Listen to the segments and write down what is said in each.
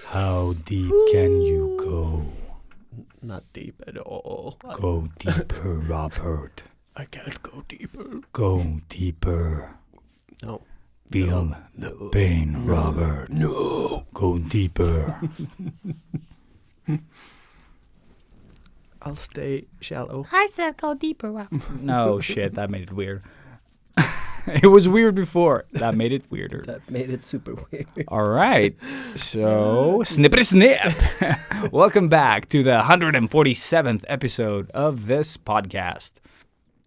How deep can you go? Not deep at all. Go deeper, Robert. I can't go deeper. Go deeper. No. Feel the pain, Robert. No. Go deeper. I'll stay shallow. I said go deeper, Robert. No, shit, that made it weird. It was weird before. That made it weirder. That made it super weird. All right. So, snippity snip. Welcome back to the 147th episode of this podcast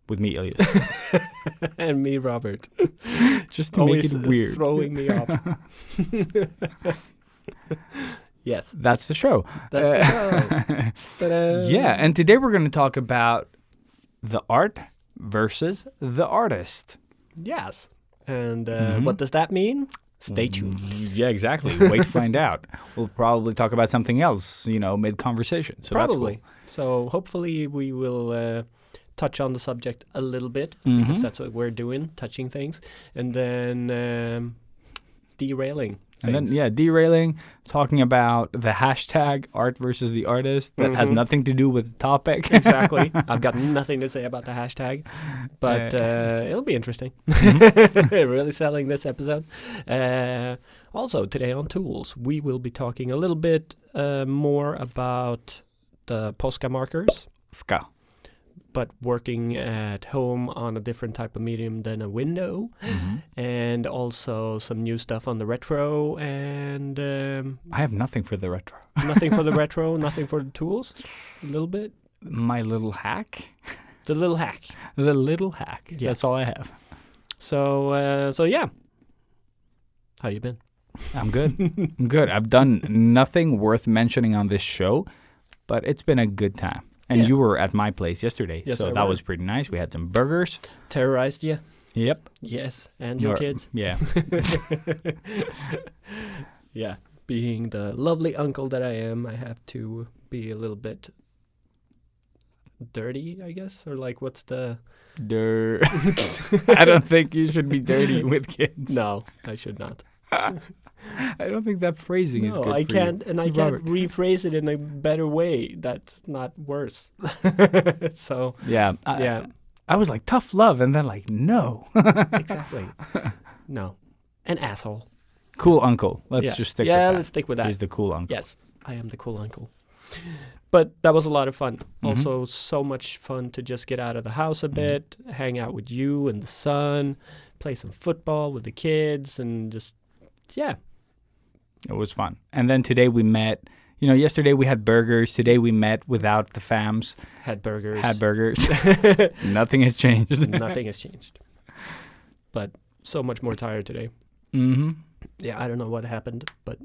with me, Ilias. And me, Robert. Just to Always make it weird. throwing me off. Yes. That's the show. That's the show. Ta-da. Yeah, and today we're going to talk about the art versus the artist. Yes. And what does that mean? Stay tuned. Yeah, exactly. Wait to find out. We'll probably talk about something else, mid-conversation. So Probably. That's cool. So hopefully we will touch on the subject a little bit because that's what we're doing, touching things. And then derailing things. And then, derailing, talking about the hashtag art versus the artist that has nothing to do with the topic. Exactly. I've got nothing to say about the hashtag, but it'll be interesting. Really selling this episode. Also, today on Tools, we will be talking a little bit more about the Posca markers, Ska. but working at home on a different type of medium than a window, and also some new stuff on the retro, and I have nothing for the retro. nothing for the retro, nothing for the tools, a little bit. My little hack. The little hack. The little hack. Yes. That's all I have. So yeah. How you been? I'm good. I'm good. I've done nothing worth mentioning on this show, but it's been a good time. And you were at my place yesterday, Yes, so I that were. was pretty nice. We had some burgers. Terrorized you? Yep. Yes, and your kids. Yeah. Yeah, being the lovely uncle that I am, I have to be a little bit dirty, I guess, or like, what's the? I don't think you should be dirty with kids. No, I should not. I don't think that phrasing is good I for can't, you. and I Robert. can't rephrase it in a better way. That's not worse. So Yeah. yeah, I was like, tough love, and then like, no. exactly. No, an asshole. Cool uncle. Let's Yeah. just stick Yeah, with that. let's stick with that. He's the cool uncle. Yes, I am the cool uncle. But that was a lot of fun. Also, so much fun to just get out of the house a bit, hang out with you and the sun, play some football with the kids, and just, yeah. It was fun. And then today we met. Yesterday we had burgers. Today we met without the fams. Had burgers. Had burgers. Nothing has changed. Nothing has changed. But so much more tired today. Mm-hmm. Yeah, I don't know what happened, but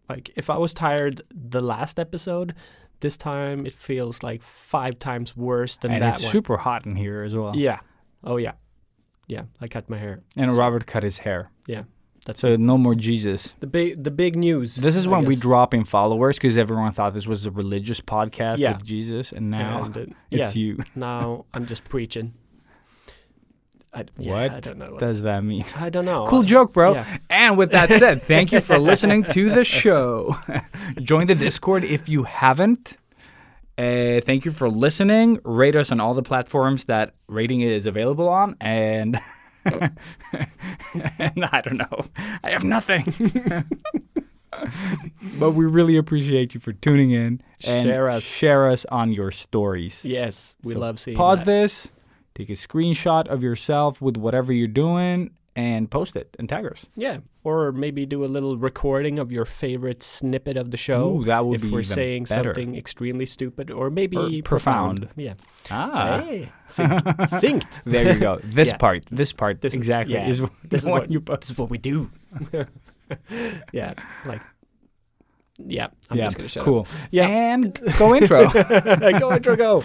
like if I was tired the last episode, this time it feels like 5 times worse than And that it's one. super hot in here as well. Yeah. Oh yeah. Yeah, I cut my hair. And Robert cut his hair. Yeah. That's So no more Jesus. the big news. This is I when we guess. drop in followers because everyone thought this was a religious podcast Yeah. with Jesus, and now And, it's yeah, you. now I'm just preaching. What I don't know. does that mean? I don't know. Cool joke, bro. Yeah. And with that said, thank you for listening to the show. Join the Discord if you haven't. Thank you for listening. Rate us on all the platforms that rating is available on. And, and I don't know. I have nothing. But we really appreciate you for tuning in. And Share us. on your stories. Yes, we So love seeing Pause that. this. Take a screenshot of yourself with whatever you're doing and post it and tag us. Yeah, or maybe do a little recording of your favorite snippet of the show. Ooh, that would if be we're even saying better. something extremely stupid, or maybe Or profound. Yeah. Ah. Hey, synced. There you go. This Yeah. part This is- exactly yeah. is This is what what you This post. is what we do. Yeah, like. Yeah, I'm Yeah, just gonna shut cool. up. Yeah, And go intro. go intro, go.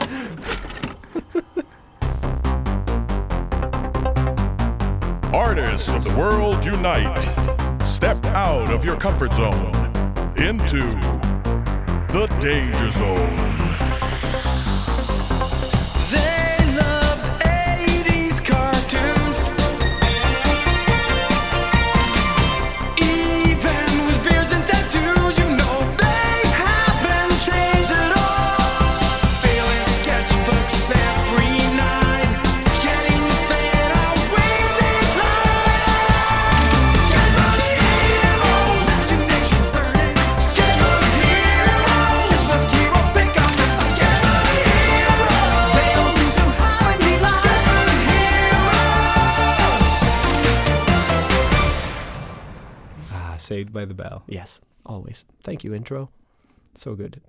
Artists of the world unite. Step out of your comfort zone into the danger zone. They loved 80s cartoons. Even with beards and tattoos, you by the bell. Yes, always. Thank you, intro. So good.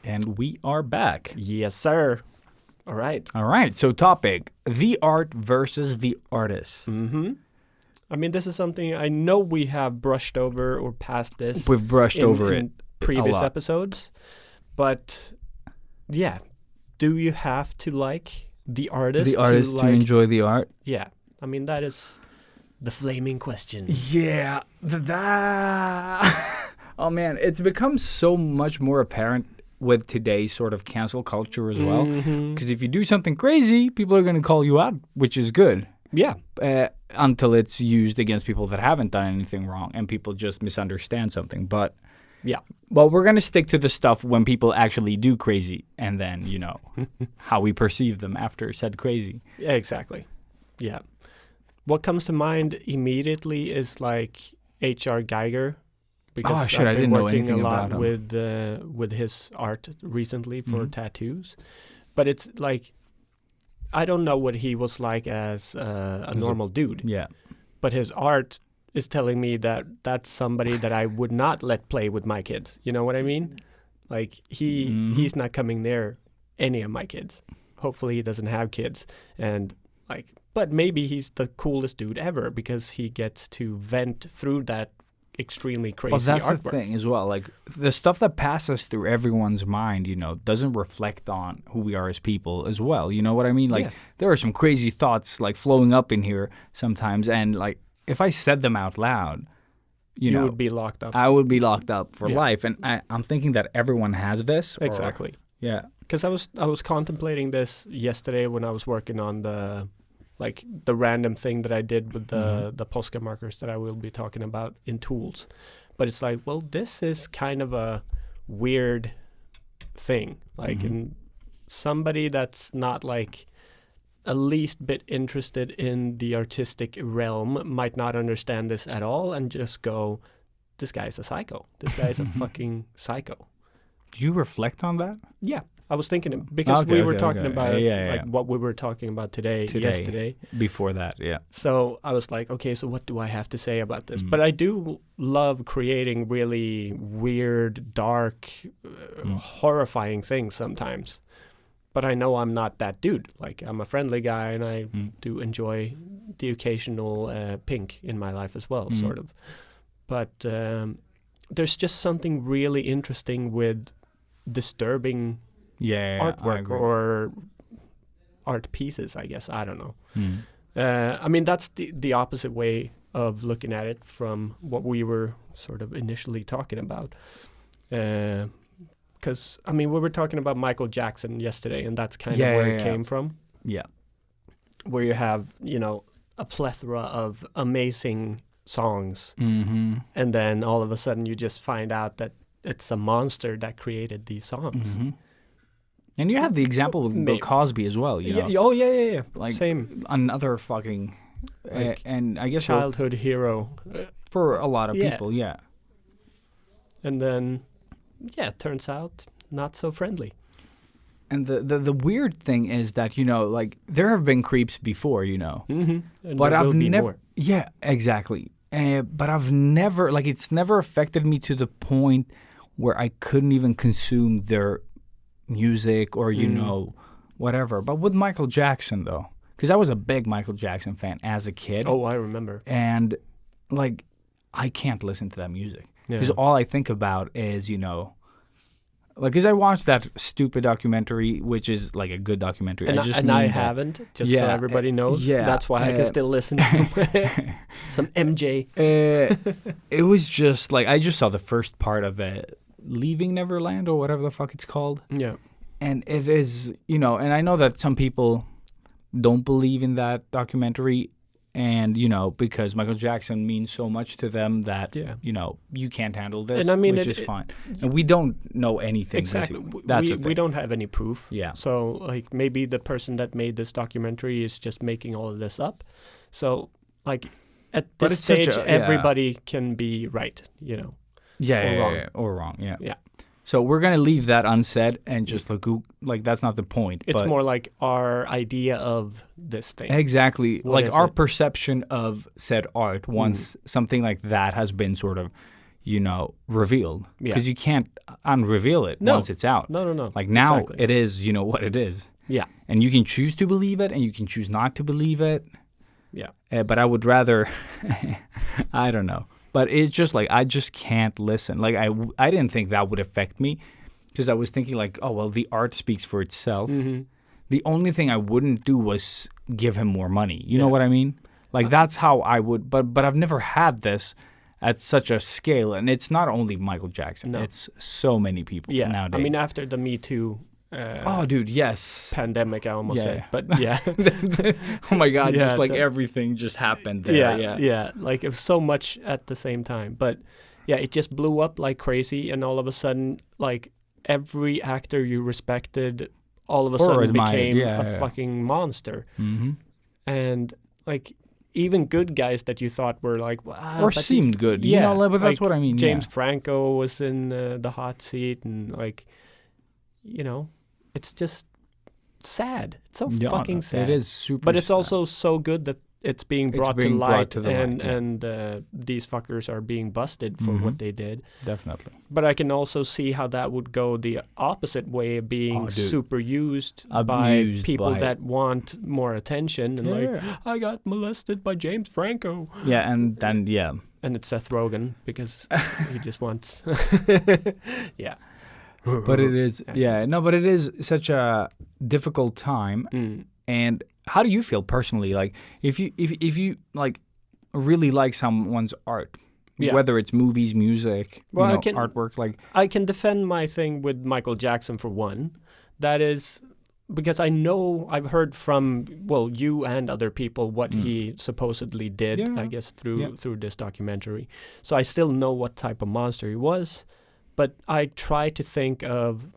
And we are back. Yes, sir. All right. All right. So topic, the art versus the artist. Mm-hmm. I mean, this is something I know we have brushed over or passed this. We've brushed over it in previous a lot. episodes. But, yeah. Do you have to like the artist? The artist to enjoy the art. Yeah. I mean, that is the flaming question. Yeah. Oh, man. It's become so much more apparent with today's sort of cancel culture as well. Because if you do something crazy, people are going to call you out, which is good. Yeah. Until it's used against people that haven't done anything wrong and people just misunderstand something. But yeah. Well, we're going to stick to the stuff when people actually do crazy and then, you know, how we perceive them after said crazy. Yeah, exactly. Yeah. What comes to mind immediately is like H.R. Geiger. Because Oh, shit, I I've been didn't know working anything a lot about with his art recently for tattoos. But it's like, I don't know what he was like as a normal dude. Yeah. But his art is telling me that that's somebody that I would not let play with my kids. You know what I mean? Like, he's not coming near any of my kids. Hopefully he doesn't have kids. And like, but maybe he's the coolest dude ever because he gets to vent through that extremely crazy But that's artwork. the thing as well. Like, the stuff that passes through everyone's mind, you know, doesn't reflect on who we are as people as well. You know what I mean? Like, there are some crazy thoughts, like, flowing up in here sometimes. And, like, if I said them out loud, you know, would be locked up. I would be locked up for life. And I'm thinking that everyone has this. Exactly. Yeah. Because I was contemplating this yesterday when I was working on the random thing that I did with the Posca markers that I will be talking about in tools. But it's like, well, this is kind of a weird thing. Like, in somebody that's not like a least bit interested in the artistic realm might not understand this at all and just go, this guy's a psycho. This guy's a fucking psycho. Do you reflect on that? Yeah. I was thinking it because we were talking about Yeah. what we were talking about yesterday. Before that, yeah. So I was like, okay, so what do I have to say about this? But I do love creating really weird, dark, horrifying things sometimes. But I know I'm not that dude. Like, I'm a friendly guy, and I do enjoy the occasional pink in my life as well, sort of. But there's just something really interesting with disturbing artwork or art pieces, I guess. I don't know. I mean, that's the opposite way of looking at it from what we were sort of initially talking about. Because, I mean, we were talking about Michael Jackson yesterday, and that's kind of where it came from. Yeah. Where you have, you know, a plethora of amazing songs. And then all of a sudden you just find out that it's a monster that created these songs. And you have the example with Bill Cosby as well, you know? Yeah. Like, same. Another fucking... Like and I guess... Childhood hero. For a lot of people, yeah. And then, it turns out not so friendly. And the weird thing is that, you know, like, there have been creeps before, you know. And but I've never... more. Yeah, exactly. But I've never... Like, it's never affected me to the point where I couldn't even consume their music or, you know, whatever. But with Michael Jackson, though, because I was a big Michael Jackson fan as a kid. Oh, I remember. And, like, I can't listen to that music. Because all I think about is, you know, like, because I watched that stupid documentary, which is, like, a good documentary. And I haven't, just so everybody knows. Yeah. That's why I can still listen to some MJ. It was just, like, I just saw the first part of it, Leaving Neverland or whatever the fuck it's called. Yeah. And it is, you know, and I know that some people don't believe in that documentary. And, you know, because Michael Jackson means so much to them that, you know, you can't handle this, and I mean, which is fine. And we don't know anything. Exactly. That's we don't have any proof. Yeah. So, like, maybe the person that made this documentary is just making all of this up. So, like, at this stage, everybody can be right, you know. Or wrong. Yeah. So we're going to leave that unsaid and just like that's not the point. It's more like our idea of this thing. Exactly. What like is our it? perception of said art once something like that has been sort of, revealed. Yeah. Because you can't unreveal it No. once it's out. No. Like now Exactly. it is, what it is. Yeah. And you can choose to believe it and you can choose not to believe it. Yeah. But I would rather, I don't know. But it's just like, I just can't listen. Like, I didn't think that would affect me because I was thinking like, oh, well, the art speaks for itself. Mm-hmm. The only thing I wouldn't do was give him more money. You know what I mean? Like, that's how I would. But I've never had this at such a scale. And it's not only Michael Jackson. No. It's so many people nowadays. I mean, after the Me Too oh, dude, yes. pandemic, I almost Yeah. said. But yeah. Oh, my God. Yeah, just like the- everything just happened there. Yeah. Like it was so much at the same time. But yeah, it just blew up like crazy. And all of a sudden, like every actor you respected all of a Or sudden admired, became yeah, a yeah. fucking monster. Mm-hmm. And like even good guys that you thought were like, wow, Or but he's- seemed good. Yeah, but that's like what I mean. James Franco was in the hot seat, and like, it's just sad. It's so fucking sad. It is super But it's sad. also so good that it's being brought being to brought light, to the and light, yeah. and these fuckers are being busted for what they did. Definitely. But I can also see how that would go the opposite way of being Oh, dude. super used by Abused people by- that want more attention and like, Yeah. I got molested by James Franco. Yeah, and then, And it's Seth Rogen because he just wants. Yeah. But it is, but it is such a difficult time. Mm. And how do you feel personally? Like, if you like really like someone's art, Yeah. whether it's movies, music, Well, I can- artwork, like, I can defend my thing with Michael Jackson for one. That is because I know I've heard from you and other people what he supposedly did. Yeah. I guess through this documentary. So I still know what type of monster he was, but I try to think of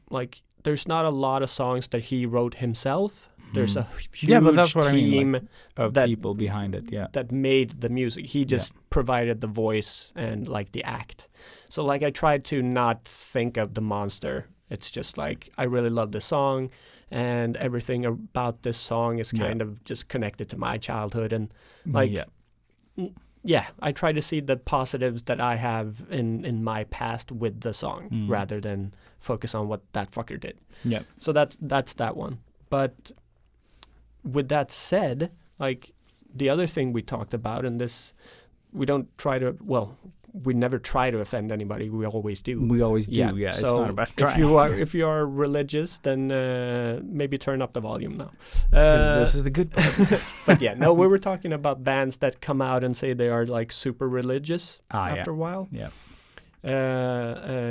like there's not a lot of songs that he wrote himself. There's a huge but that's what I team mean, of that- people behind it. Yeah. that made the music. He just provided the voice and like the act. So like I tried to not think of the monster. It's just like I really love this song, and everything about this song is kind of just connected to my childhood, and like I try to see the positives that I have in my past with the song rather than focus on what that fucker did. Yeah. So that's that one. But with that said, like the other thing we talked about, and this, we never try to offend anybody. We always do. We always do. Yeah. So it's not about trying. if you are religious, then maybe turn up the volume now. This is the good part. But yeah, no, we were talking about bands that come out and say they are like super religious after a while. Yeah.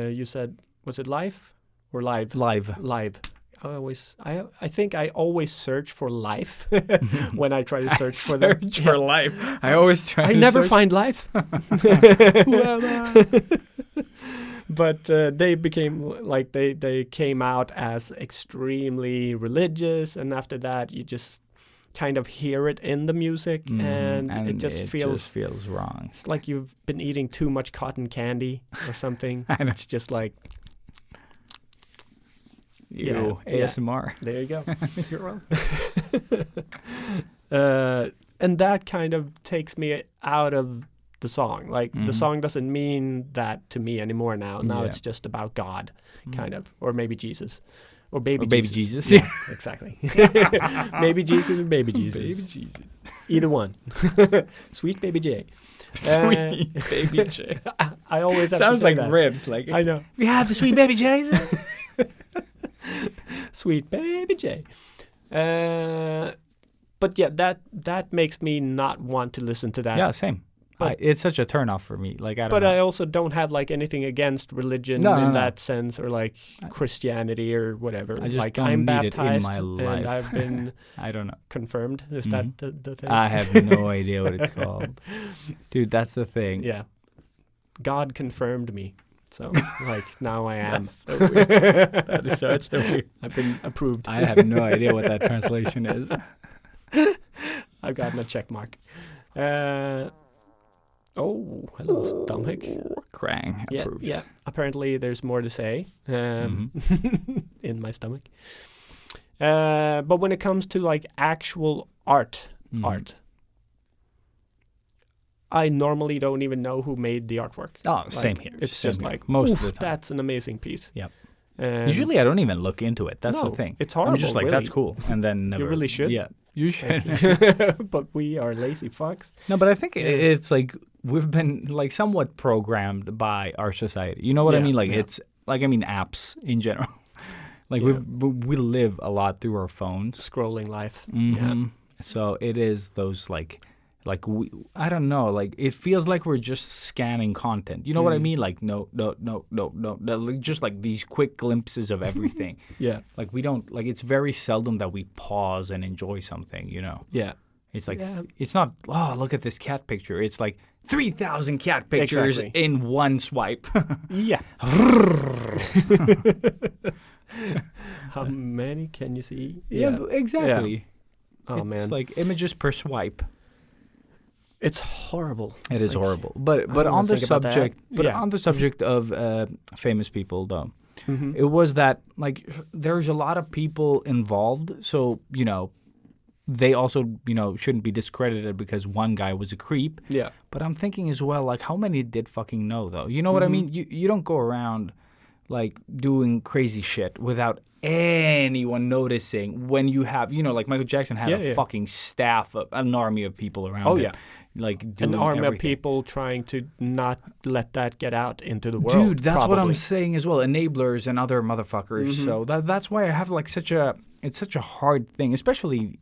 You said, was it Life or Live? Live. I think I always search for life when I try to search for them. Search for life. I always try. I to never search. find life. But they became like they came out as extremely religious, and after that you just kind of hear it in the music, and it just feels wrong. It's like you've been eating too much cotton candy or something. I know. It's just like Ew, ASMR. There you go. You're wrong. And that kind of takes me out of the song. Like the song doesn't mean that to me anymore now. Now it's just about God, kind of, or maybe Jesus, or baby Jesus. Yeah, exactly. Maybe Jesus or baby Jesus. Baby Jesus. Either one. Sweet baby J. Sweet baby J. I always have Sounds to say like that. ribs. Like I know. we have the sweet baby J. Sweet baby J. But yeah, that makes me not want to listen to that. Yeah, same. But- It's such a turn off for me. Like I don't But know. I also don't have like anything against religion No. that sense, or like Christianity or whatever. I just like don't I'm need it in baptized my and life. I've been I don't know. confirmed. Is that the thing? I have no idea what it's called. Dude, that's the thing. Yeah. God confirmed me. So like now I am. That's so weird. That is such a weird. I've been approved. I have no idea what that translation is. I've gotten a check mark. Hello, stomach. Krang approves. Yeah. Apparently, there's more to say in my stomach. But when it comes to like actual art, I normally don't even know who made the artwork. Oh, Like, same here. It's Same just here. like, most "Oof, of the time. that's an amazing piece. Yep. And Usually I don't even look into it. That's No, the thing. it's I'm horrible, just like, really. that's cool. And then never. really should. Yeah. You should. but we are lazy fucks. No, but I think it's like we've been like somewhat programmed by our society. You know what I Yeah, mean? Like yeah. it's like apps in general. Like Yeah. we live a lot through our phones. Scrolling life. Mhm. So it is those like I don't know, like it feels like we're just scanning content. You know what I mean? Like no, like, just like these quick glimpses of everything. Yeah. Like we don't like it's very seldom that we pause and enjoy something. You know. Yeah. It's like Yeah. it's not. Oh, look at this cat picture. It's like 3,000 cat pictures Exactly. in one swipe. Yeah. How many can you see? But exactly. Oh, it's man. like images per swipe. It's horrible. It is Like, horrible. But don't on even the think about that. subject, but Yeah. on the subject of famous people, though, Mhm. it was that like there's a lot of people involved. So they also shouldn't be discredited because one guy was a creep. Yeah. But I'm thinking as well, like, how many did fucking know, though? You know what I mean? You don't go around, like, doing crazy shit without anyone noticing when you have, like, Michael Jackson had a fucking staff, an army of people around him. yeah. Like, An doing army of everything. people trying to not let that get out into the world. Dude, that's what I'm probably. saying as well. Enablers and other motherfuckers. So that's why I have, like, it's such a hard thing, especially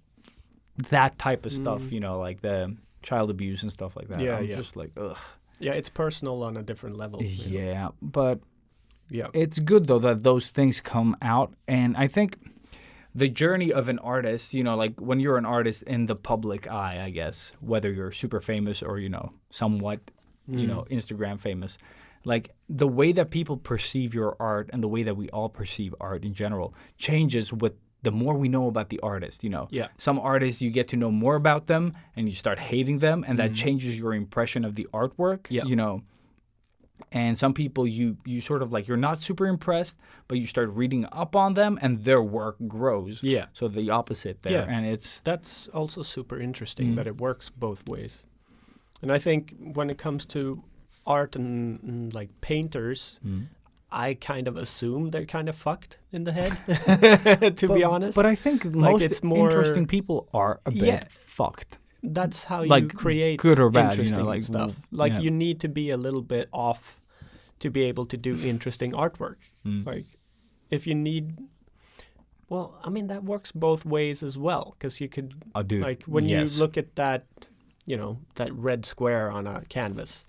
that type of stuff, like the child abuse and stuff like that. Yeah, I'm yeah. just like, ugh. Yeah, it's personal on a different level. you know. Yeah, but Yeah. it's good though that those things come out, and I think the journey of an artist, like when you're an artist in the public eye, I guess, whether you're super famous or somewhat, Instagram famous, like the way that people perceive your art and the way that we all perceive art in general changes with the more we know about the artist. Yeah. Some artists, you get to know more about them and you start hating them, and that changes your impression of the artwork. Yeah. And some people you sort of like, you're not super impressed, but you start reading up on them and their work grows. Yeah. So the opposite there. Yeah. And it's That's also super interesting that it works both ways. And I think when it comes to art and like painters, I kind of assume they're kind of fucked in the head, to be honest. But I think most it's more- interesting people are a bit Yeah. fucked. That's how you like, create good or bad, interesting like, stuff. Like yeah. you need to be a little bit off to be able to do interesting artwork. Like if you need, well, I mean that works both ways as well, because you could Dude, like when yes. you look at that, that red square on a canvas.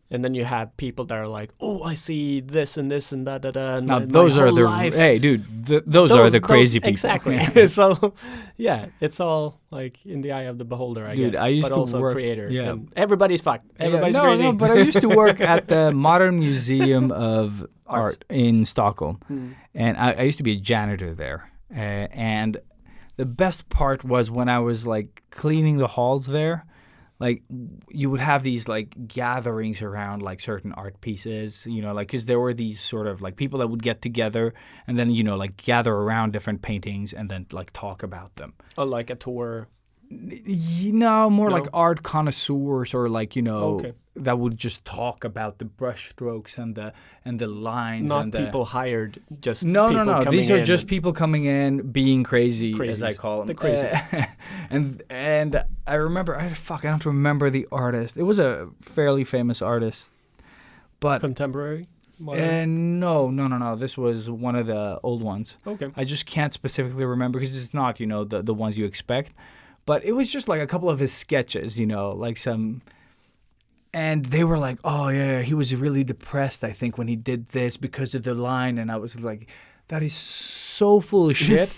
And then you have people that are like, "Oh, I see this and this and that, and Now my those are whole the life." hey, dude. Those are the crazy people. Exactly. So, yeah, it's all like in the eye of the beholder, I Dude, guess. I used but to also work- creator. yeah. And everybody's fucked. Everybody's no, crazy. No, but I used to work at the Modern Museum of Art in Stockholm, and I used to be a janitor there. And the best part was when I was like cleaning the halls there. Like you would have these like gatherings around like certain art pieces, like because there were these sort of like people that would get together and then like gather around different paintings and then like talk about them. Oh, like a tour. More No? like art connoisseurs or like Okay. that would just talk about the brush strokes and the lines. Not and people hired, just No. people coming These are in just and- people coming in, being crazy, as I Crazies. call them. The crazies. And I remember, I don't remember the artist. It was a fairly famous artist, but contemporary. Modern? no. This was one of the old ones. Okay. I just can't specifically remember because it's not, the ones you expect. But it was just like a couple of his sketches, like some. And they were like, oh, yeah, he was really depressed, I think, when he did this because of the line. And I was like, that is so full of shit.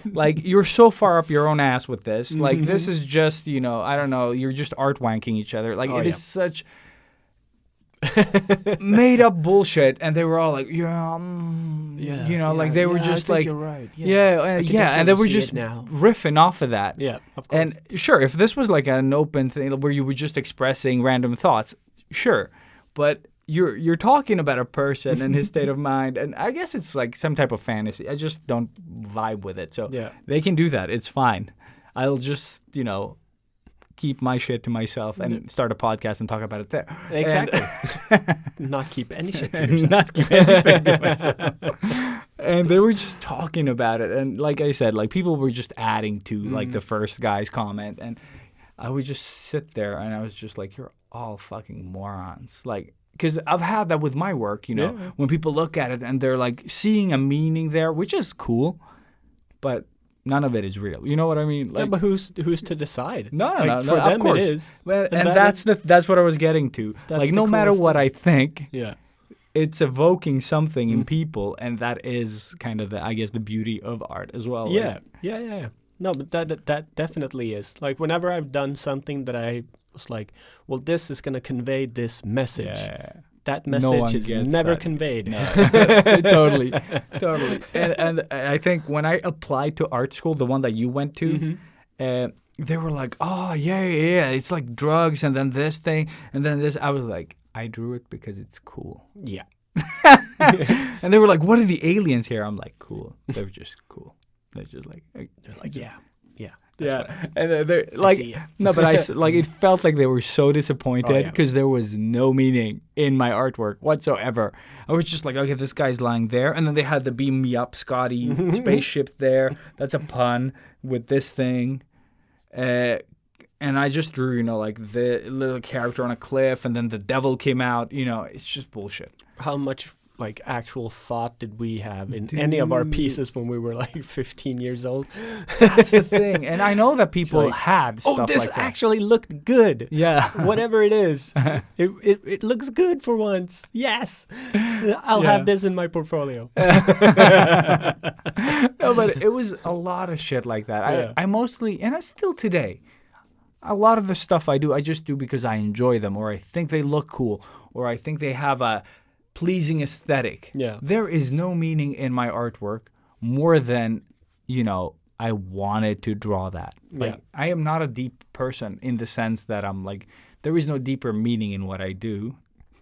Like, you're so far up your own ass with this. Like, this is just, I don't know, you're just art wanking each other. Like, it is such made up bullshit. And they were all like, like they were just like, you're right. and they were just now. riffing off of that. Yeah, of course. And sure, if this was like an open thing where you were just expressing random thoughts, sure. But you're talking about a person and his state of mind, and I guess it's like some type of fantasy. I just don't vibe with it. So Yeah. they can do that. It's fine. I'll just, keep my shit to myself and start a podcast and talk about it there. Exactly. Not keep any shit to yourself. Not keep anything to myself. And they were just talking about it. And like I said, like people were just adding to like the first guy's comment. And I would just sit there and I was just like, you're all fucking morons. Like, because I've had that with my work, you know, when people look at it and they're like seeing a meaning there, which is cool, but none of it is real. You know what I mean? Like, yeah, but who's to decide? No, For them of course. it is. Well, and that's what I was getting to. Like, no matter what I think, it's evoking something in people, and that is kind of I guess the beauty of art as well. Yeah. No, but that definitely is. Like, whenever I've done something that I was like, well, this is going to convey this message. Yeah. That message is never that. conveyed. No. Totally. And I think when I applied to art school, the one that you went to, they were like, oh, yeah, it's like drugs and then this thing and then this. I was like, I drew it because it's cool. Yeah. And they were like, what are the aliens here? I'm like, cool. They're just cool. They're just like, they're like, yeah. And they're like, no, but I like it felt like they were so disappointed because there was no meaning in my artwork whatsoever. I was just like, okay, this guy's lying there, and then they had the beam me up Scotty spaceship there. That's a pun with this thing, and I just drew, you know, like the little character on a cliff, and then the devil came out. You know, it's just bullshit. How much like actual thought did we have in any of our pieces when we were like 15 years old? That's the thing. And I know that people like, had stuff like that. Oh, this actually looked good. Yeah. Whatever it is. It looks good for once. Yes. I'll have this in my portfolio. No, but it was a lot of shit like that. I mostly, and I still today, a lot of the stuff I do, I just do because I enjoy them, or I think they look cool, or I think they have a pleasing aesthetic. Yeah. There is no meaning in my artwork more than, you know, I wanted to draw that. Like, I am not a deep person in the sense that I'm like, there is no deeper meaning in what I do,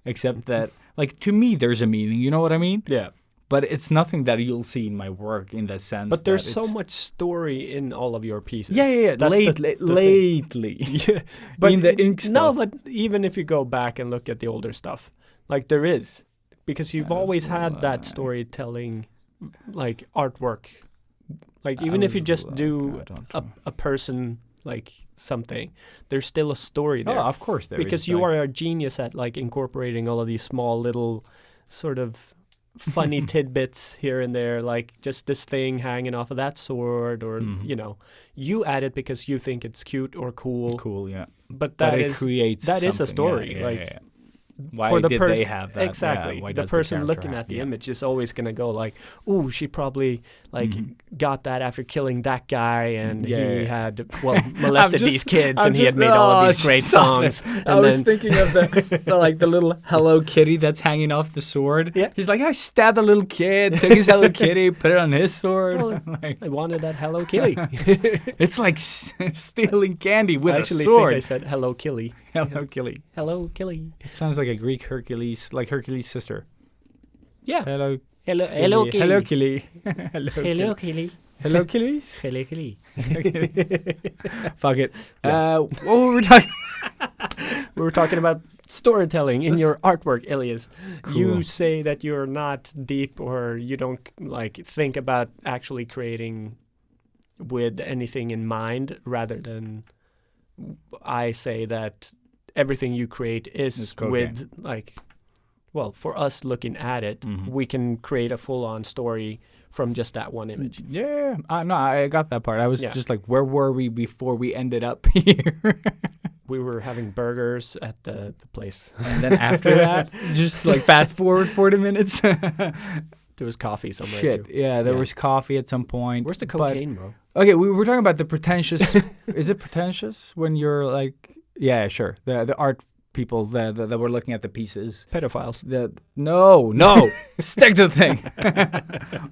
except that, like, to me, there's a meaning. You know what I mean? Yeah. But it's nothing that you'll see in my work in the sense. But there's so much story in all of your pieces. Yeah. Lately. Yeah. But in the ink stuff. No, but even if you go back and look at the older stuff, like there is. Because you've always had that storytelling, like artwork. Like even if you just do a person, like something, there's still a story there. Oh, of course there is. Because you are a genius at like incorporating all of these small little sort of funny tidbits here and there, like just this thing hanging off of that sword, or you know, you add it because you think it's cute or cool. Cool, yeah. But it creates is a story. Yeah. Why did they have that? Exactly. Why the person looking at the image is always going to go like, "Ooh, she probably like got that after killing that guy, and he had molested these kids, and he had made all of these great songs." I was thinking of the little Hello Kitty that's hanging off the sword. Yeah. He's like, I stabbed a little kid, took his Hello Kitty, put it on his sword. Well, I wanted that Hello Kitty. It's like stealing candy with a sword. I think I said Hello Kitty. Hello Kitty. Hello Kitty. It sounds like a Greek Hercules, like Hercules' sister. Yeah. Hello Kitty. Hello Kitty. Hello Kitty. Hello Kitties. Hello Kitty. Fuck it. What were we talking? We were talking about storytelling in your artwork, Ilias. Cool. You say that you're not deep, or you don't like think about actually creating with anything in mind, rather than I say that everything you create is with like, well, for us looking at it, we can create a full-on story from just that one image. Yeah. No, I got that part. I was just like, where were we before we ended up here? We were having burgers at the place. And then after that, just like fast forward 40 minutes. There was coffee somewhere too. Yeah, there was coffee at some point. Where's the cocaine, bro? Okay, we were talking about the pretentious. Is it pretentious when you're like, yeah, sure. The art people that were looking at the pieces. Pedophiles. No. Stick to the thing.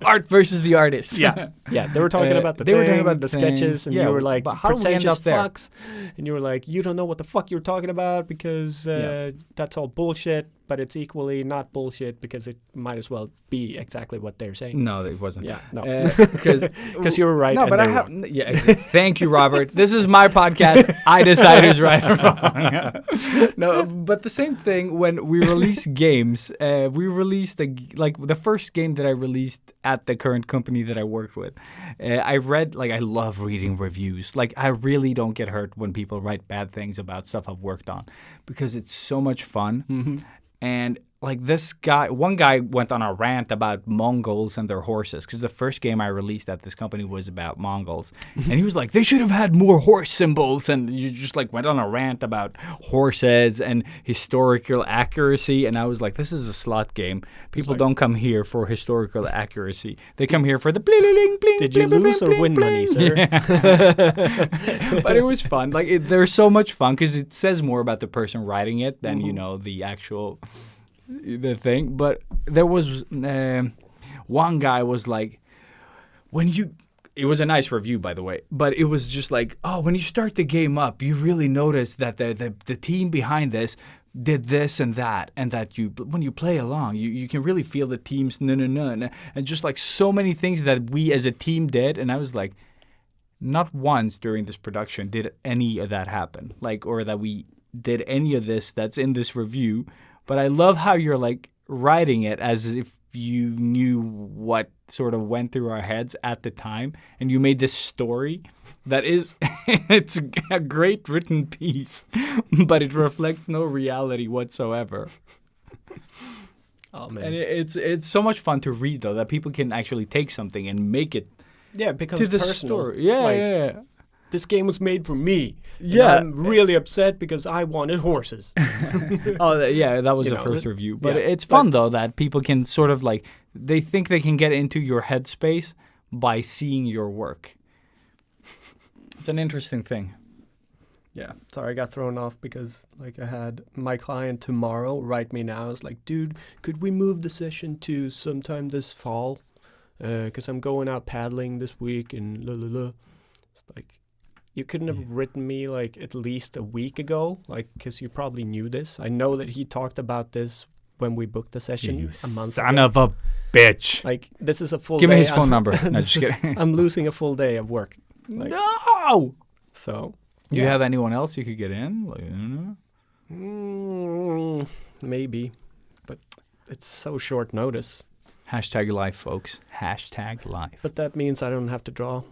Art versus the artist. Yeah. They were talking about the sketches, and you were like, pretentious fucks. And you were like, you don't know what the fuck you're talking about because that's all bullshit. but it's equally not bullshit because it might as well be exactly what they're saying. No, it wasn't. Yeah, no. Because you were right. No, and but I they have. were. Yeah, thank you, Robert. This is my podcast. I decide who's right or wrong. No, but the same thing when we release games. We released the first game that I released at the current company that I worked with. I read I love reading reviews. Like I really don't get hurt when people write bad things about stuff I've worked on because it's so much fun. Mm-hmm. And one guy went on a rant about Mongols and their horses because the first game I released at this company was about Mongols. And he was like, they should have had more horse symbols. And you just went on a rant about horses and historical accuracy. And I was like, this is a slot game. People don't come here for historical accuracy. They come here for the bling, bling, bling. Did you lose or win money, sir? Yeah. But it was fun. They're so much fun because it says more about the person writing it than, the actual... the thing. But there was one guy was like, it was a nice review, by the way, but it was just when you start the game up, you really notice that the team behind this did this and that when you play along, you can really feel the team's and just so many things that we as a team did. And I was like, not once during this production did any of that happen, or that we did any of this that's in this review. But I love how you're writing it as if you knew what sort of went through our heads at the time, and you made this story that is it's a great written piece, but it reflects no reality whatsoever. Oh man. And it's so much fun to read though that people can actually take something and make it because to the personal. story. Yeah. This game was made for me. Yeah. And I'm really upset because I wanted horses. That was the first review. But it's fun, though, that people can sort of they think they can get into your headspace by seeing your work. It's an interesting thing. Yeah. Sorry, I got thrown off because, I had my client tomorrow write me now. I was like, dude, could we move the session to sometime this fall? Because I'm going out paddling this week and la la la. It's you couldn't have written me at least a week ago, because you probably knew this. I know that he talked about this when we booked the session a month ago. Son of a bitch. This is a full Give day. me his phone number. No, just kidding. I'm losing a full day of work. No! So. Do you have anyone else you could get in? Maybe. But it's so short notice. #life, folks. #life. But that means I don't have to draw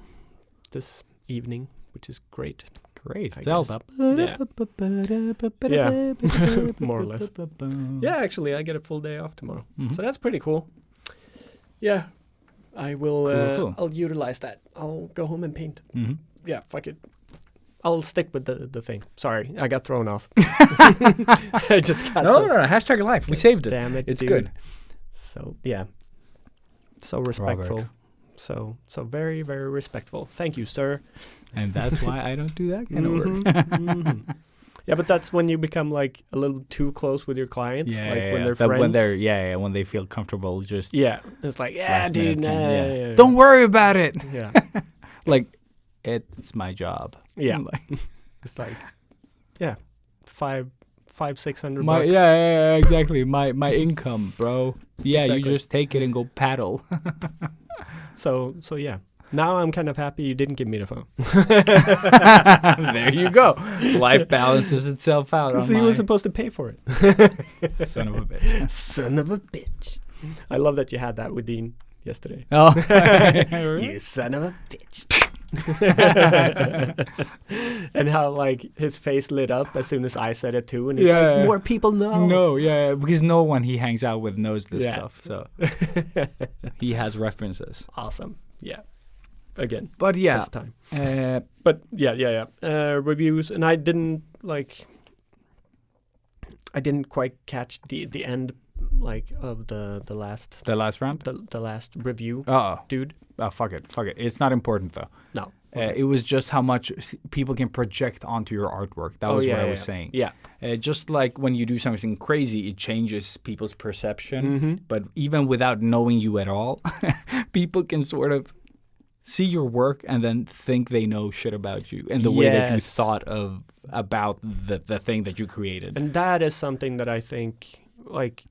this evening, which is great. Great. I Zelda. Yeah. More or less. Yeah, actually, I get a full day off tomorrow. Mm-hmm. So that's pretty cool. Yeah. I will, Cool. I'll utilize that. I'll go home and paint. Mm-hmm. Yeah, fuck it. I'll stick with the thing. Sorry, I got thrown off. I just got No, #life. We saved it. Damn it, It's dude. good. So, yeah. So respectful. Robert. So very, very respectful. Thank you, sir. And that's why I don't do that kind of work. Mhm. Yeah, but that's when you become a little too close with your clients. When they're friends. When they feel comfortable, just It's last dude, minute, yeah. Don't worry about it. Yeah. It's my job. Yeah. It's $500-600 My bucks. exactly. My income, bro. Yeah, Exactly. you just take it and go paddle. So yeah. Now I'm kind of happy you didn't give me the phone. There you go. Life balances itself out. Because he was supposed to pay for it. Son of a bitch. Son of a bitch. I love that you had that with Dean yesterday. Oh, You son of a bitch. And how his face lit up as soon as I said it too, and he's Yeah. more people know. No, because no one he hangs out with knows this Yeah. stuff, so he has references. Awesome. Yeah. Again. But yeah, This time. uh, But yeah. Reviews, and I didn't quite catch the end of the last the last round. the last review, Oh, dude. fuck it. It's not important though. No. It was just how much people can project onto your artwork. That was what I was saying. Yeah. Just like when you do something crazy, it changes people's perception. Mm-hmm. But even without knowing you at all, people can sort of see your work and then think they know shit about you and the way that you Yes. thought about the thing that you created. And that is something that I think like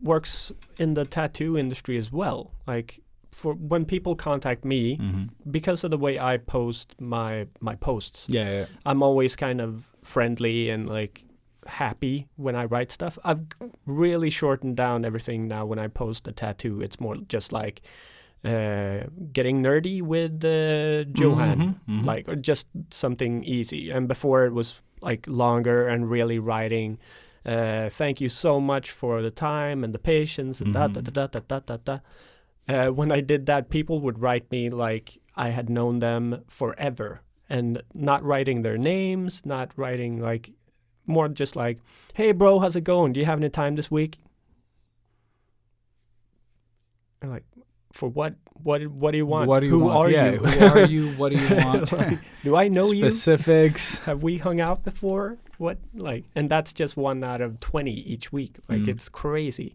works in the tattoo industry as well. Like for when people contact me, because of the way I post my posts, Yeah. I'm always kind of friendly and like happy when I write stuff. I've really shortened down everything now. When I post a tattoo, it's more just like getting nerdy with Johan, like, or just something easy. And before it was like longer and really writing. Thank you so much for the time and the patience and when I did that, people would write me like I had known them forever, and not writing their names, not writing like, more just like, hey bro, how's it going? Do you have any time this week? And like, for what? What do you want? What do you Who want? are Yeah, you? who are you? What do you want? Like, do I know you? Specifics. Have we hung out before? What, like, and that's just 1 out of 20 each week. Like, it's crazy.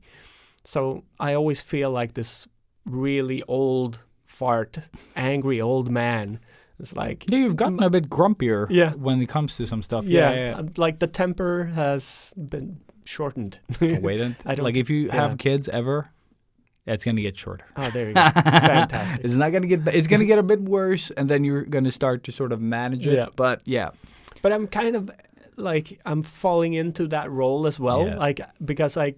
So I always feel like this really old fart, angry old man. It's like, Yeah, you've gotten a bit grumpier when it comes to some stuff. Like the temper has been shortened. Waited. I don't- Like if you yeah. have kids ever, it's gonna get shorter. Oh, there you go. Fantastic. It's not gonna get. It's gonna get a bit worse, and then you're gonna start to sort of manage it. Yeah. But yeah, But I'm kind of like, I'm falling into that role as well. Yeah. Like, because I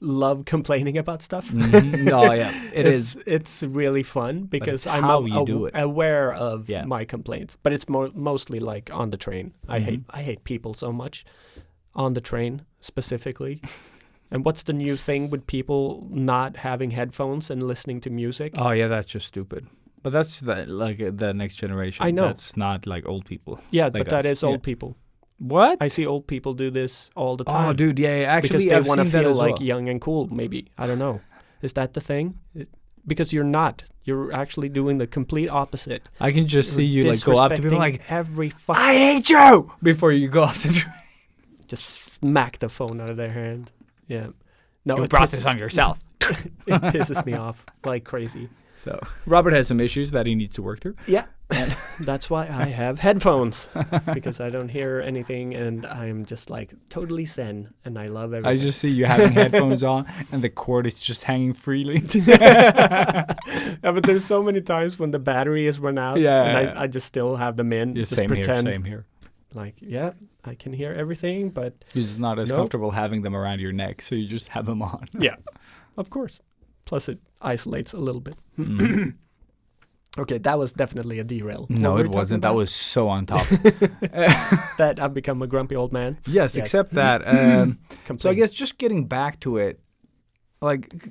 love complaining about stuff. No, yeah, It's really fun because I'm how you do it. aware of Yeah. my complaints. But it's mostly like on the train. I hate people so much on the train specifically. And what's the new thing with people not having headphones and listening to music? Oh yeah, that's just stupid. But that's the next generation. I know. That's not like old people. Yeah, like but that us. is old people. What? I see old people do this all the time. Oh, dude, yeah. Actually, because they I've want to seen that feel as like well. young and cool, maybe. I don't know. Is that the thing? Because you're not. You're actually doing the complete opposite. I can just see you like go up to people like, every I hate you, before you go off the train. just smack the phone out of their hand. Yeah. No, You it brought pisses- this on yourself. It pisses me off like crazy. So Robert has some issues that he needs to work through. Yeah. That's why I have headphones, because I don't hear anything and I'm just like totally zen and I love everything. I just see you having headphones on and the cord is just hanging freely. Yeah, but there's so many times when the battery is run out, Yeah. and I just still have them in, Yeah, just same pretend here, same here. like, yeah, I can hear everything, but You're just not as No. comfortable having them around your neck, so you just have them on. yeah, of course. Plus it isolates a little bit. Okay, that was definitely a derail. No, What were it we wasn't. That talking was so on top. about? That I've become a grumpy old man. Yes, Yes. except that. So I Complain. guess just getting back to it, like,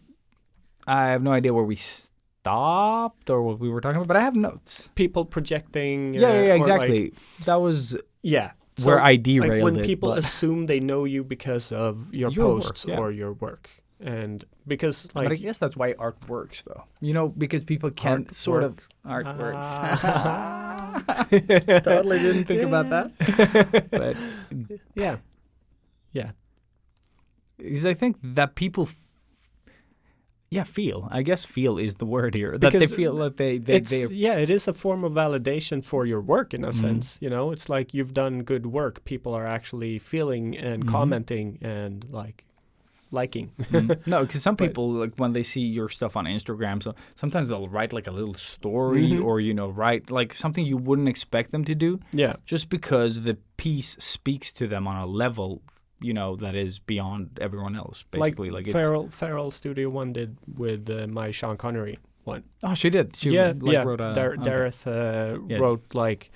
I have no idea where we stopped or what we were talking about, but I have notes. people projecting. Yeah, or, like, exactly. That was yeah. where I derailed like when it. people but- assume they know you because of your Your work, posts yeah. or your work, and because like but I guess that's why art works, though. You know, because people can Art sort works. of art works. Ah. Totally didn't think about that. But yeah, yeah, because I think that people, feel. I guess feel is the word here. That they Because feel that they it is a form of validation for your work in a sense. You know, it's like you've done good work. People are actually feeling and commenting and like liking. No, because some But- people, like, when they see your stuff on Instagram, so sometimes they'll write like a little story or, write like something you wouldn't expect them to do, Yeah, just because the piece speaks to them on a level, that is beyond everyone else, basically. Like it's, Feral Studio One did with my Sean Connery one. oh, she did. She wrote a... okay. Dareth wrote like,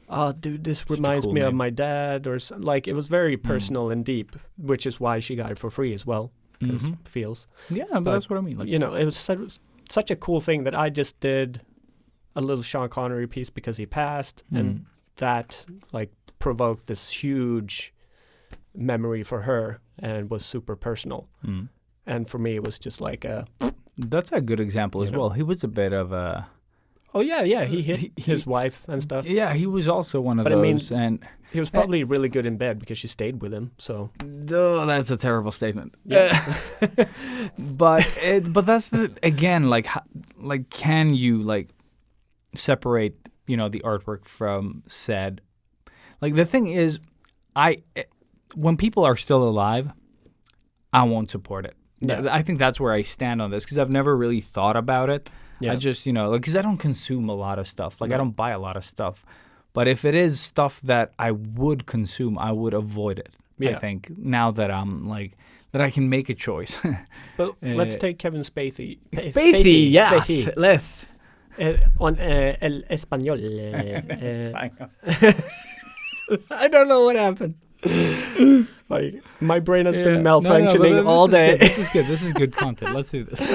"Oh, dude, this Such a reminds cool me of name. my dad," or like it was very personal and deep, which is why she got it for free as well, because feels. Yeah, but that's what I mean. Like, It was such a cool thing that I just did a little Sean Connery piece because he passed, and that like provoked this huge memory for her and was super personal. And for me, it was just like that's a good example as well. He was a bit of a... oh yeah, he hit his wife and stuff. Yeah, he was also one of But I mean- those, and... He was probably really good in bed because she stayed with him. So Oh, that's a terrible statement. Yeah. but that's again, like can you like separate the artwork from said? Like the thing is, when people are still alive, I won't support it. I think that's where I stand on this because I've never really thought about it. Yeah. I just, because I don't consume a lot of stuff. Like, I don't buy a lot of stuff. But if it is stuff that I would consume, I would avoid it. Yeah. I think now that I'm like, that I can make a choice. But let's take Kevin Spacey. Spacey, yeah. Spacey. Let's. On el español. I don't know what happened. My brain has been malfunctioning all day. This is good. This is good content. Let's do this.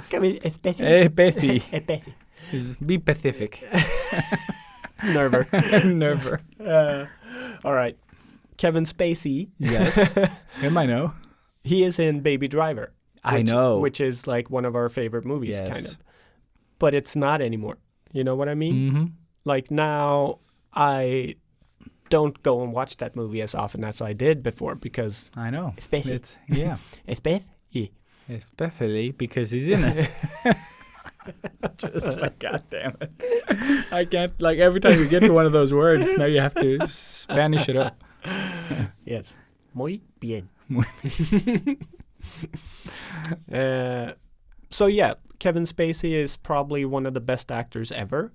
Kevin Spacey. Spacey. Be Pacific. Nerver. Never. All right. Kevin Spacey. Yes. Him I know. He is in Baby Driver. I know. Which is like one of our favorite movies, Yes. kind of. But it's not anymore. You know what I mean? Mm-hmm. Like now, I don't go and watch that movie as often as I did before because I know. Spacey. Yeah. Spacey. Especially because he's in it. Just like, God damn it. I can't, like, every time you get to one of those words, now you have to Spanish it up. Yes. Muy bien. So yeah, Kevin Spacey is probably one of the best actors ever,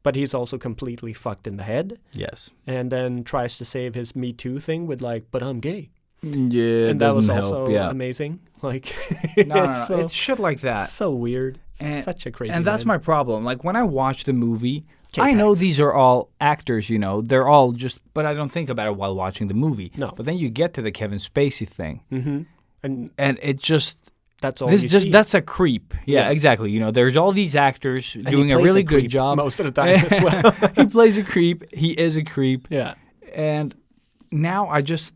but he's also completely fucked in the head. Yes. And then tries to save his Me Too thing with like, but I'm gay. Yeah, And that was doesn't also help. amazing. Like, No. so, It's shit like that. so weird. And- Such a crazy And that's man. my problem. Like, when I watch the movie, K-Pax. I know these are all actors, they're all just, but I don't think about it while watching the movie. No. But then you get to the Kevin Spacey thing, Mm-hmm. And and it just, that's all you see. that's a creep. Yeah, Yeah. exactly. There's all these actors And he doing a plays really good creep job. most of the time as well. He plays a creep. He is a creep. Yeah. And now I don't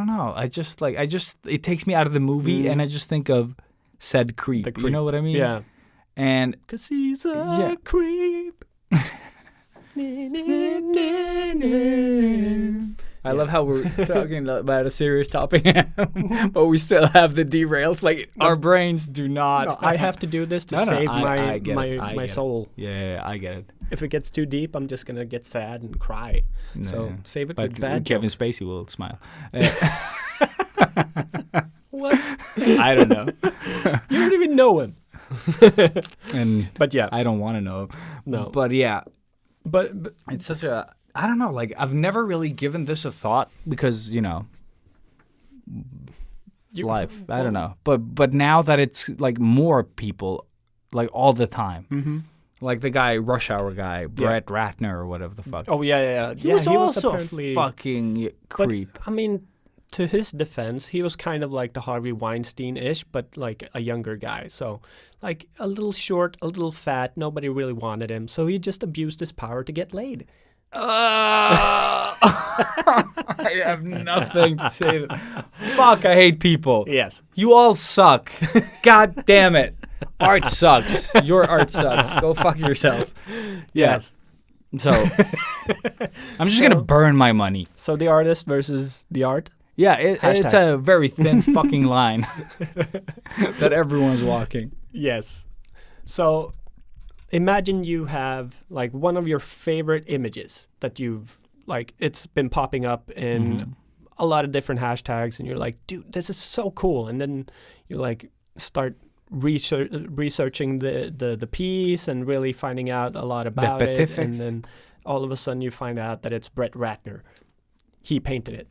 know. It takes me out of the movie and I just think of said creep. The You creep. know what I mean? Yeah. And 'Cause he's a Yeah. creep. I love how we're talking about a serious topic, but we still have the derails. Like, our brains do not. No, I have to do this to No, save I get it. I my get it. soul. Yeah, I get it. If it gets too deep, I'm just gonna get sad and cry. So Yeah. save it But with bad Kevin jokes. Spacey will smile. What? I don't know. You don't even know him. And But yeah, I don't want to know. no. But yeah, But it's such a, I don't know, like, I've never really given this a thought because, life. I don't know. But now that it's like more people, like, all the time. Mm-hmm. Like the guy, Rush Hour guy, Brett Ratner or whatever the fuck. Oh yeah. He was also apparently a fucking but, creep. I mean, to his defense, he was kind of like the Harvey Weinstein-ish, but like a younger guy. So, like a little short, a little fat. Nobody really wanted him, so he just abused his power to get laid. I have nothing to say to Fuck, I hate people. Yes. You all suck. God damn it. Art sucks. Your art sucks. Go fuck yourself. Yes. So, I'm just going to burn my money. So the artist versus the art. Yeah, it's Hashtag. a very thin fucking line that everyone's walking. Yes. So imagine you have like one of your favorite images that you've like it's been popping up in a lot of different hashtags and you're like, dude, this is so cool. And then you like start researching the piece and really finding out a lot about it. specifics. And then all of a sudden you find out that it's Brett Ratner. He painted it.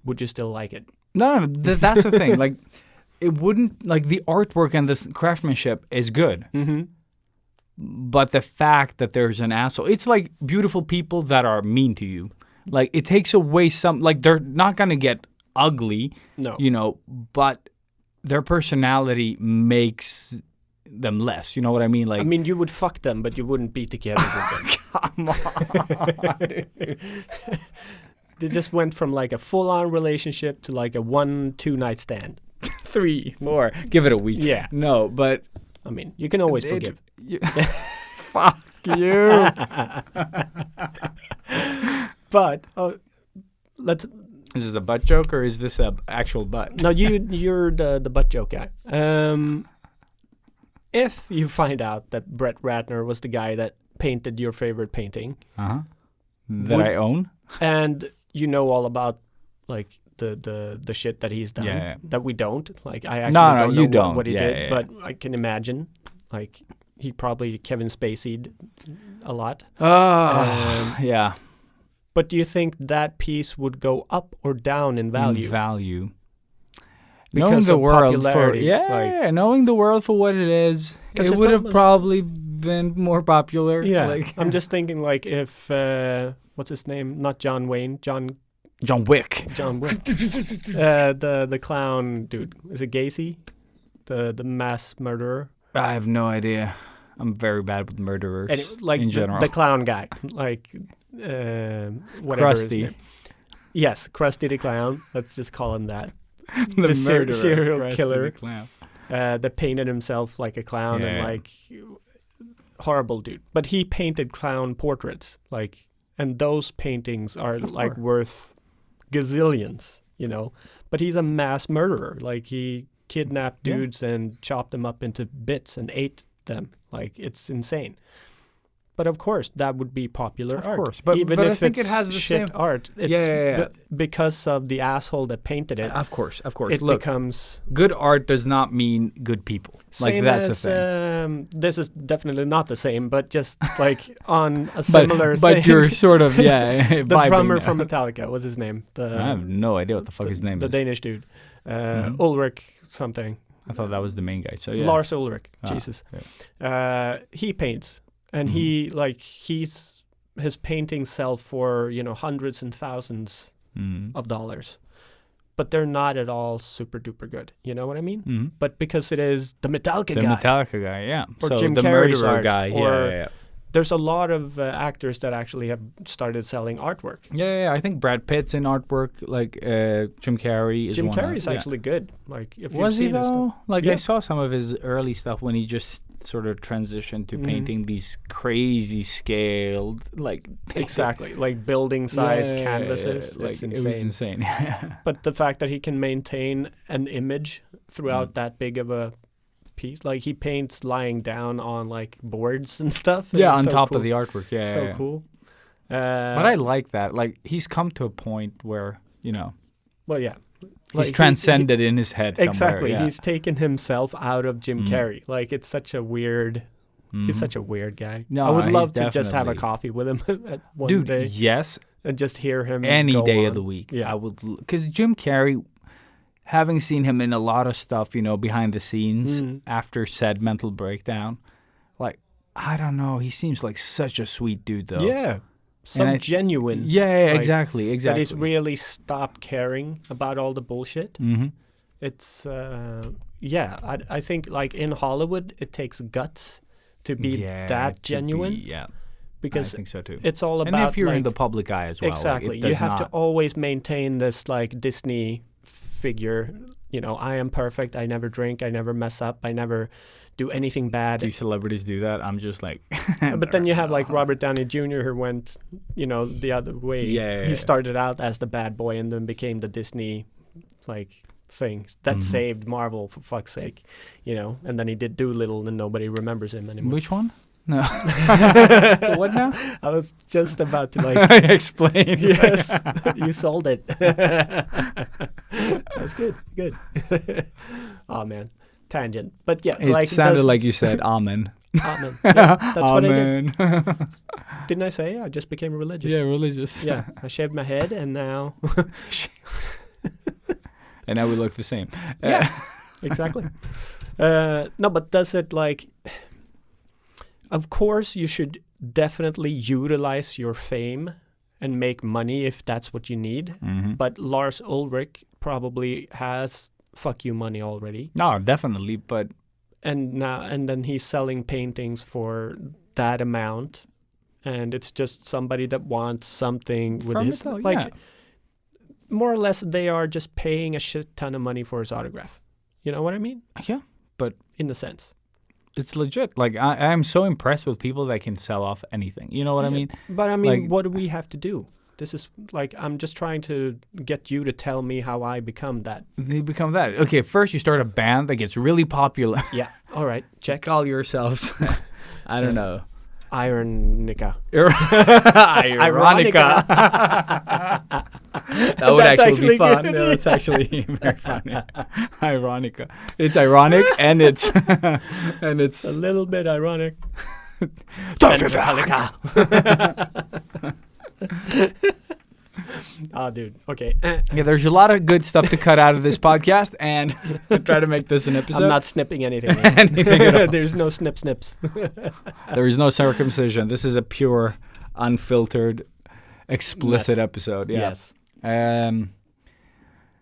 Would you still like it? No, that's the thing. Like, it wouldn't, like, the artwork and the craftsmanship is good. Mm-hmm. But the fact that there's an asshole, it's like beautiful people that are mean to you. Like, it takes away some, like, they're not going to get ugly, No. but their personality makes them less. You know what I mean? Like, I mean, you would fuck them, but you wouldn't be together with them. come on, dude. They just went from like a full-on relationship to like a 1-2 night stand. 3, 4, give it a week. Yeah. No, but I mean, you can always forgive. fuck you. But let's. Is this a butt joke or is this a actual butt? No, you're the butt joke guy. If you find out that Brett Ratner was the guy that painted your favorite painting, That Would- I own. and you know all about like the shit that he's done Yeah. that we don't. Like I actually No, don't know you don't. what he Yeah, did, yeah. but I can imagine like he probably Kevin Spacey'd a lot. Yeah. But do you think that piece would go up or down in value? In value. Because Knowing the of world for popularity, knowing the world for what it is, 'Cause it it's would have almost- probably been more popular. Yeah, Like I'm just thinking like if what's his name? Not John Wayne, John Wick. Wick. The clown dude. Is it Gacy? The mass murderer. I have no idea. I'm very bad with murderers Like in general. the clown guy, like whatever his Krusty. name. Yes, Krusty the Clown. Let's just call him that. the serial Krusty killer. the Clown. That painted himself like a clown and Yeah. like horrible dude. But he painted clown portraits, like, and those paintings are like worth gazillions, you know. But he's a mass murderer. Like he kidnapped Yeah. dudes and chopped them up into bits and ate them. Like it's insane. But of course, that would be popular Of art. course, but even I if think it's it has the shit same. art, it's Yeah. because of the asshole that painted it. Of course. It Look, becomes good art does not mean good people. Like same that's as the thing. this is definitely not the same, but just like on a similar but thing. you're sort of the vibing drummer now. from Metallica, what's his name? I have no idea what the fuck his name the is. Danish dude, Mhm. Ulrich something. I thought that was the main guy. So yeah. Lars Ulrich. Ah, Jesus. He paints, and his paintings sell for hundreds and thousands of dollars, but they're not at all super duper good. You know what I mean? Mhm. But because it is the Metallica The guy, Metallica guy, yeah. Or so Jim the Carrey's murderer art, guy, or- yeah. there's a lot of actors that actually have started selling artwork. Yeah, I think Brad Pitt's in artwork. Like Jim Carrey is Jim one. Carrey's yeah. actually good. Like if Was you've he seen his though? stuff. Like Yeah. I saw some of his early stuff when he just sort of transitioned to Mhm. painting these crazy scaled, like Exactly, like building size Yeah, canvases. Like It's it was insane. insane. But the fact that he can maintain an image throughout that big of a piece, like he paints lying down on like boards and stuff. yeah, It's on so top cool. of the artwork. Yeah, So yeah. cool. But I like that. Like he's come to a point where well, yeah, he's transcended in his head. Somewhere, Exactly, yeah. he's taken himself out of Jim Mhm. Carrey. Like it's such a weird. He's Mhm. such a weird guy. No, I would he's love to just have a definitely- coffee with him at one Dude, day yes, and just hear him any go day on. of the week. Yeah. I would, because Jim Carrey, having seen him in a lot of stuff, behind the scenes Mhm. after said mental breakdown, like I don't know, he seems like such a sweet dude though. Yeah, so I- genuine. Yeah, Like, exactly. That he's really stopped caring about all the bullshit. Mm-hmm. It's I think like in Hollywood it takes guts to be that genuine Yeah, because I think so too. it's all And about if you're in like- the public eye as well, like, exactly, it you does have to not- always maintain this like Disney figure. I am perfect. I never drink. I never mess up. I never do anything bad. Do celebrities do that? I'm just like. But then you have like Robert Downey Jr. who went, the other way. Yeah. He started out as the bad boy and then became the Disney, like, thing that Mhm. saved Marvel for fuck's sake, And then he did Doolittle and nobody remembers him anymore. Which one? No. What now? I was just about to like, Explain. yes, you sold it. That's good. Oh man, tangent. But yeah, It like sounded does- like you said amen. Amen. Yeah, that's what I did. Amen. Didn't I say I just became religious? Yeah, religious. Yeah, I shaved my head and now. And now we look the same. Yeah, exactly. No, but does it like? Of course, you should definitely utilize your fame and make money if that's what you need. Mhm. But Lars Ulrich probably has fuck you money already, No, definitely, but and then he's selling paintings for that amount, and it's just somebody that wants something with from his it though, like. yeah. More or less, they are just paying a shit ton of money for his autograph. You know what I mean? Yeah, but In the sense. it's legit. Like I'm so impressed with people that can sell off anything. You know what I Yeah, mean? But I mean, Like- what do we have to do? This is like, I'm just trying to get you to tell me how I become that. They become that. Okay, first you start a band that gets really popular. Yeah. All right. Check. Call yourselves. I don't know. Ironica. Ironica. That would That's actually be actually fun. good. No, that's actually very funny. Ironica. It's ironic and it's and it's A little bit ironic. Oh, dude. Okay. yeah. There's a lot of good stuff to cut out of this podcast, and try to make this an episode. I'm not snipping anything. Anything at all. There's no snips. There is no circumcision. This is a pure, unfiltered, explicit Yes. episode. Yeah. Yes.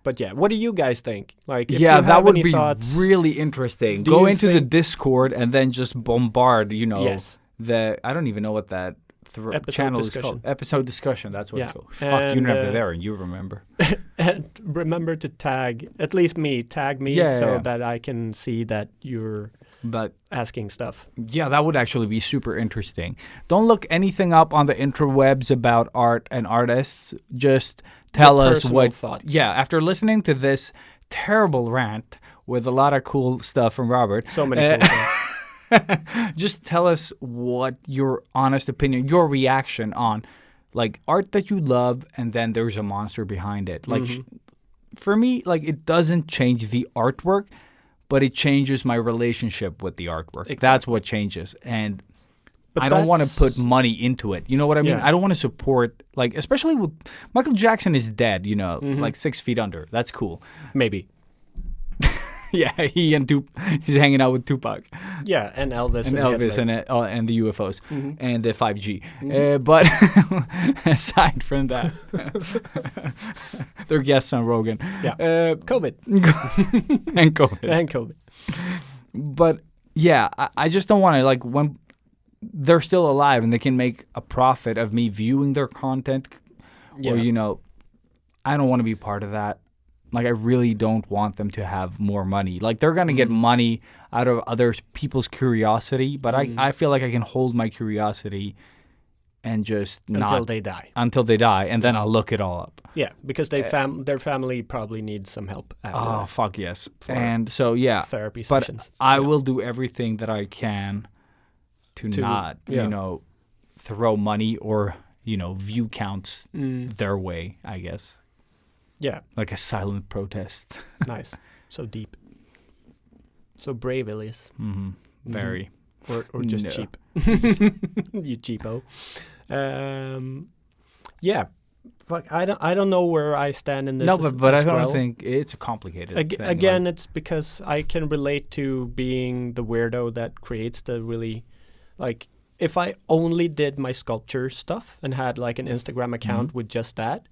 But yeah, what do you guys think? Like, if Yeah, you that have would any be thoughts, really interesting. Do Go you into the think- Discord and then just bombard, Yes. I don't even know what that Episode channel is discussion. called. Episode discussion, that's what it's Yeah. called. Fuck, you And, never there and you remember. and remember to tag tag me Yeah, so yeah. that I can see that you're But asking stuff. yeah, that would actually be super interesting. Don't look anything up on the interwebs about art and artists. Just tell Your us personal what. thoughts. Yeah, after listening to this terrible rant with a lot of cool stuff from Robert, So many cool things. just tell us what your honest opinion, your reaction on like art that you love, and then there's a monster behind it. Like for me, like it doesn't change the artwork, but it changes my relationship with the artwork. That's what changes, and But I don't want to that's- put money into it. You know what I mean? Yeah. I don't want to support, like, especially with Michael Jackson is dead. You know, like 6 feet under. That's cool. Maybe. Yeah, he's hanging out with Tupac. Yeah, and Elvis. And Elvis Hitler. and the UFOs and the 5G. But aside from that, they're guests on Rogan. Yeah. COVID. And COVID. And COVID. But yeah, I just don't want to, like, when they're still alive and they can make a profit of me viewing their content, Yeah. or, you know, I don't want to be part of that. Like, I really don't want them to have more money. Like, they're going to get money out of other people's curiosity, but I feel like I can hold my curiosity and just Until they die. until they die, and then I'll look it all up. Yeah, because their family probably needs some help after Oh, fuck yes. For And so, yeah. therapy But sessions. I will do everything that I can to not, yeah. you know, throw money or, you know, view counts their way, I guess. Yeah, Like a silent protest. nice. So deep. So brave, Ilias. Very. Or just No. cheap. You cheapo. Yeah. Fuck, I don't know where I stand in this. No, but I as don't well. think it's a complicated thing. Again, like, it's because I can relate to being the weirdo that creates the really, like, if I only did my sculpture stuff and had like an Instagram account with just that,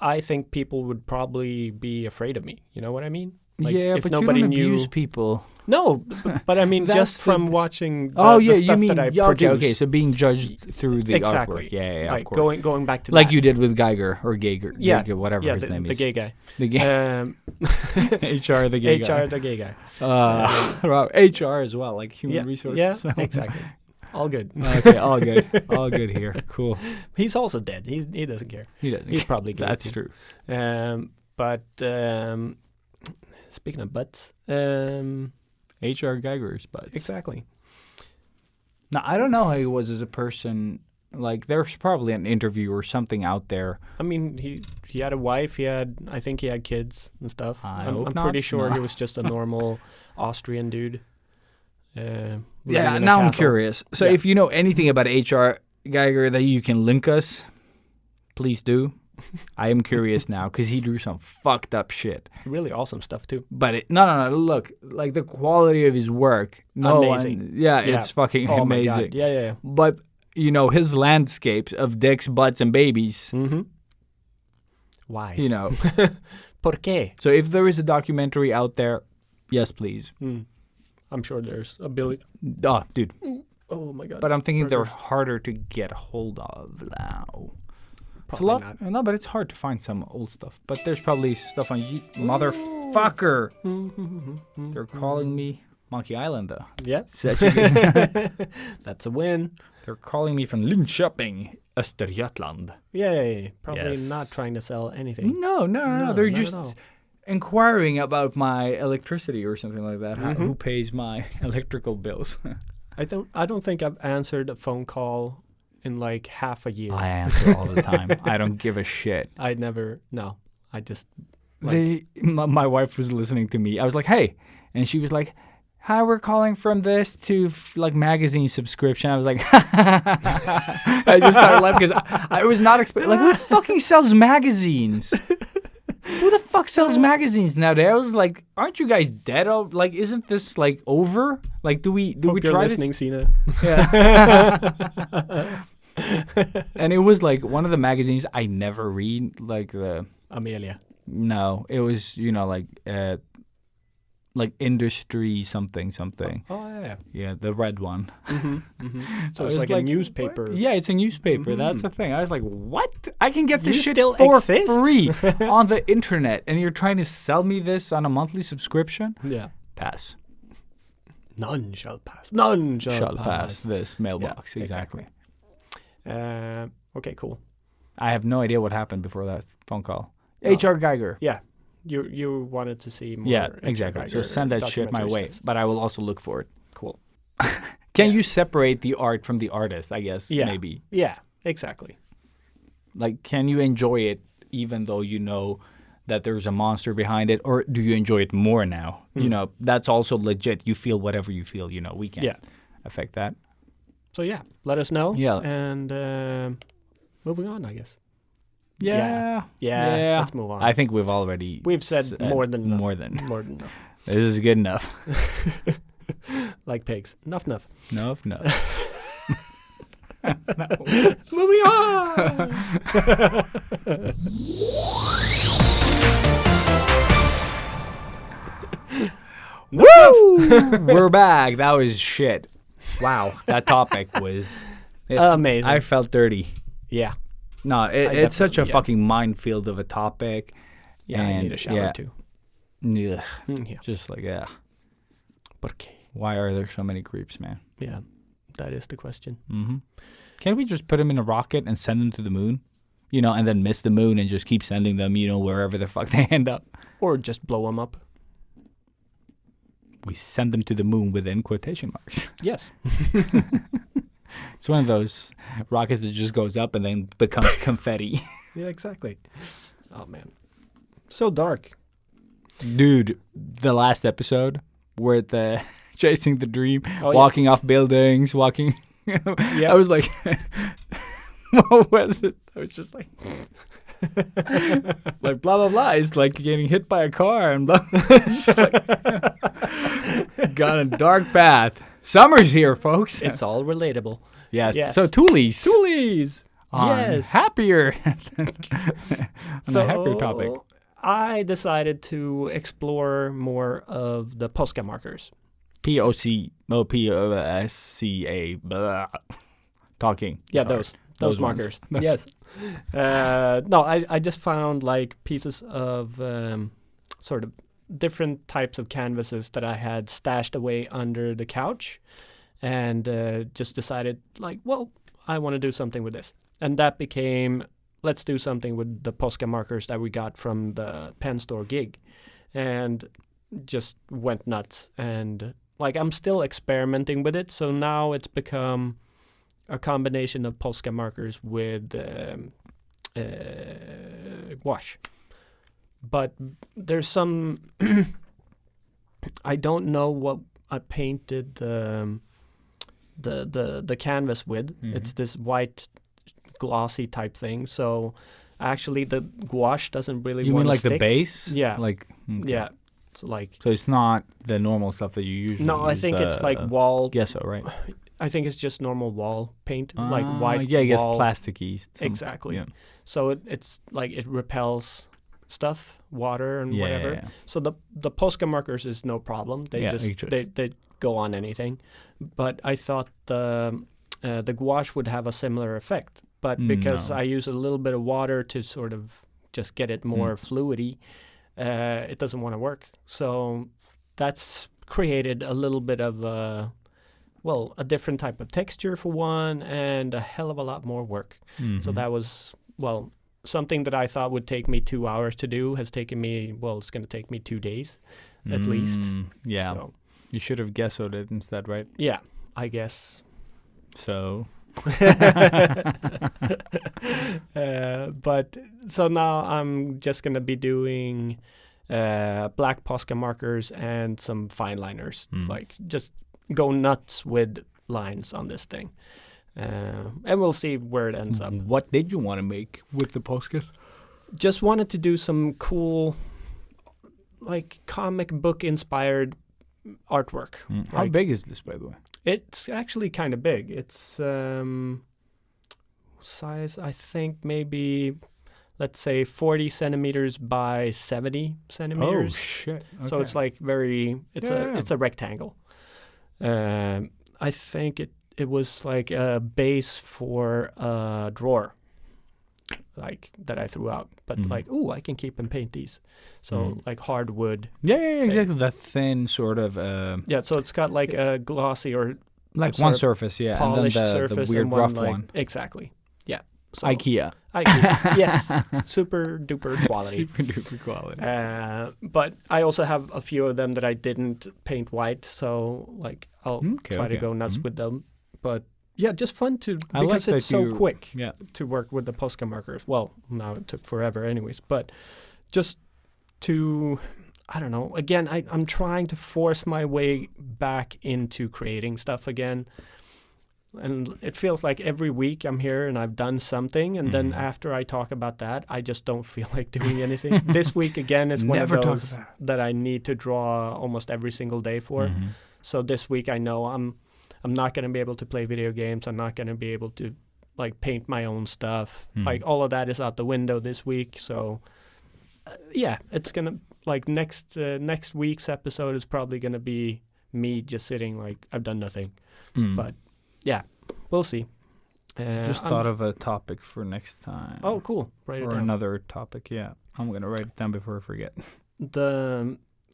I think people would probably be afraid of me. You know what I mean? Like, yeah, if but nobody you don't knew. abuse people. No, but I mean That's just the from th- watching. Oh, the yeah, stuff you mean, that I yeah, okay, produce. okay, so being judged through the Exactly. artwork. Yeah, like of course. going back to Like that. you did with Geiger or Geiger, Yeah, Geiger, whatever yeah, his name the is. gay guy. The gay HR, the gay guy. HR, the gay guy. HR as well, like human Yeah, resources. yeah, So- exactly. All good. Okay, all good. All good here. Cool. He's also dead. He doesn't care. He doesn't. He's probably gay That's too. true. But speaking of butts, HR Geiger's but exactly. Now I don't know how he was as a person. Like there's probably an interview or something out there. I mean, he had a wife. I think he had kids and stuff. I I'm hope pretty not. sure No. he was just a normal Austrian dude. Yeah, living in a now I'm castle. curious. So Yeah. if you know anything about HR Geiger that you can link us, please do. I am curious now because he drew some fucked up shit. Really awesome stuff too. But no. Look, like the quality of his work. No, Amazing. Yeah, Yeah. it's fucking Oh my amazing. god. Yeah. But you know his landscapes of dicks, butts, and babies. Mm-hmm. Why? You know. ¿Por qué? So if there is a documentary out there, yes, please. I'm sure there's a billion. Oh, dude. Oh my god. But I'm thinking they're Burgers. harder to get a hold of now. It's a Probably lot. not. No, but it's hard to find some old stuff. But there's probably stuff on you, motherfucker. They're calling me Monkey Island, though. Yeah. Such a good- That's a win. They're calling me from Linköping, Östergötland. Yay. Probably Yes. not trying to sell anything. No. No, They're not just at all. inquiring about my electricity or something like that. Who pays my electrical bills? I don't think I've answered a phone call in like half a year. I answer all the time. I don't give a shit. I never. No, I just. Like, My wife was listening to me. I was like, hey. And she was like, hi, we're calling from this to like magazine subscription. I was like, I just started laughing because I was not expecting, like, who fucking sells magazines? Who the fuck sells magazines nowadays? I was like, aren't you guys dead? Like, isn't this like over? Like, do we hope you're try listening, this? Sina. Yeah. And it was like one of the magazines I never read, like the Amelia. No, it was, like industry something. Oh yeah. Yeah, the red one. So I it's was like a newspaper. What? Yeah, it's a newspaper. That's the thing. I was like, what? I can get this You shit still for exist? free on the internet, and you're trying to sell me this on a monthly subscription? Yeah. Pass. None shall pass. None shall pass this mailbox. Yeah, exactly. Okay, cool. I have no idea what happened before that phone call. Oh. HR Geiger. Yeah. You wanted to see more. Yeah, H.R. exactly. So Geiger send that shit my documentary way, stuff. but I will also look for it. Cool. Can you separate the art from the artist, I guess, Yeah. maybe? Yeah, exactly. Like, can you enjoy it even though you know that there's a monster behind it, or do you enjoy it more now? That's also legit. You feel whatever you feel, we can't affect that. So yeah, let us know. Yeah. And moving on, I guess. Yeah. Let's move on. I think we've said more than enough. More than. More than enough. This is good enough. Like pigs. Enough. No. Moving on. Woo! We're back. That was shit. Wow, that topic was amazing. I felt dirty. Yeah. No, it's such a definitely- fucking minefield of a topic. Yeah, I And, need a shower yeah. too. Ugh, Yeah. just like, yeah. Okay. Why are there so many creeps, man? Yeah, that is the question. Mm-hmm. Can't we just put them in a rocket and send them to the moon? And then miss the moon and just keep sending them, wherever the fuck they end up. Or just blow them up. We send them to the moon within quotation marks. Yes. It's one of those rockets that just goes up and then becomes confetti. Yeah, exactly. Oh, man. So dark. Dude, the last episode where the chasing the dream, Oh, yeah. walking off buildings, walking. Yeah. I was like, what was it? I was just like, like blah blah blah. It's like getting hit by a car and blah. Just like, got a dark path. Summer's here, folks. It's all relatable. Yes. Yes. So Toolies. Toolies. On Yes. happier. On a happier topic. I decided to explore more of the Posca markers. POSCA. Blah. Talking. Yeah, Sorry. those Those markers. ones. Yes. No, I just found like pieces of sort of different types of canvases that I had stashed away under the couch, and just decided like, well, I want to do something with this, and that became, let's do something with the Posca markers that we got from the pen store gig, and just went nuts. And like, I'm still experimenting with it, so now it's become a combination of Posca markers with gouache. But there's some I don't know what I painted the canvas with. Mhm. It's this white glossy type thing. So actually the gouache doesn't really You want mean to like stick. the base? Yeah. Like okay. Yeah. It's like, So it's not the normal stuff that you usually no, I use, think it's like the wall. gesso, right? I think it's just normal wall paint, like white. Yeah, I guess wall. plasticky. Exactly. Yeah. So it's like it repels stuff, water and Yeah, whatever. yeah, yeah. So the Posca markers is no problem. They Yeah, just it just- they go on anything. But I thought the gouache would have a similar effect. But because No. I use a little bit of water to sort of just get it more fluidy, it doesn't want to work. So that's created a little bit of a different type of texture for one, and a hell of a lot more work. So Mhm. that was, something that I thought would take me 2 hours to do has taken me, it's going to take me 2 days at least. Yeah. So, You should have gessoed it instead, right? yeah. I guess. So But so now I'm just gonna be doing black Posca markers and some fine liners. Like just go nuts with lines on this thing, and we'll see where it ends up. what did you want to make with the Poscas? Just wanted to do some cool, like comic book inspired artwork. How Like, big is this, by the way? It's actually kind of big. It's size, I think maybe, let's say 40 centimeters by 70 centimeters. Oh shit! So Okay. it's like very, Yeah. it's a rectangle. I think it was like a base for a drawer, like that I threw out. But like, ooh, I can keep and paint these. So like hardwood. yeah, exactly. That thin sort of Yeah, so it's got like a glossy or like sort one of surface, yeah, and then polished the surface weird and one rough like, one. Exactly. Yeah. So IKEA. yes, super duper quality. Super duper quality. But I also have a few of them that I didn't paint white, so like I'll try to go nuts with them. But yeah, just fun to I like because that it's so you- quick Yeah. to work with the Posca markers. Well, now it took forever, anyways. But just to I don't know. Again, I'm trying to force my way back into creating stuff again. And it feels like every week I'm here and I've done something, and then after I talk about that, I just don't feel like doing anything. This week again is one Never of talk those about that I need to draw almost every single day for. So this week I know I'm not going to be able to play video games. I'm not going to be able to like paint my own stuff. Like all of that is out the window this week. So yeah, it's gonna like next week's episode is probably gonna be me just sitting like I've done nothing. But yeah, we'll see. Just thought of a topic for next time. Oh, cool! Write it Or down. another topic. Yeah, I'm gonna write it down before I forget.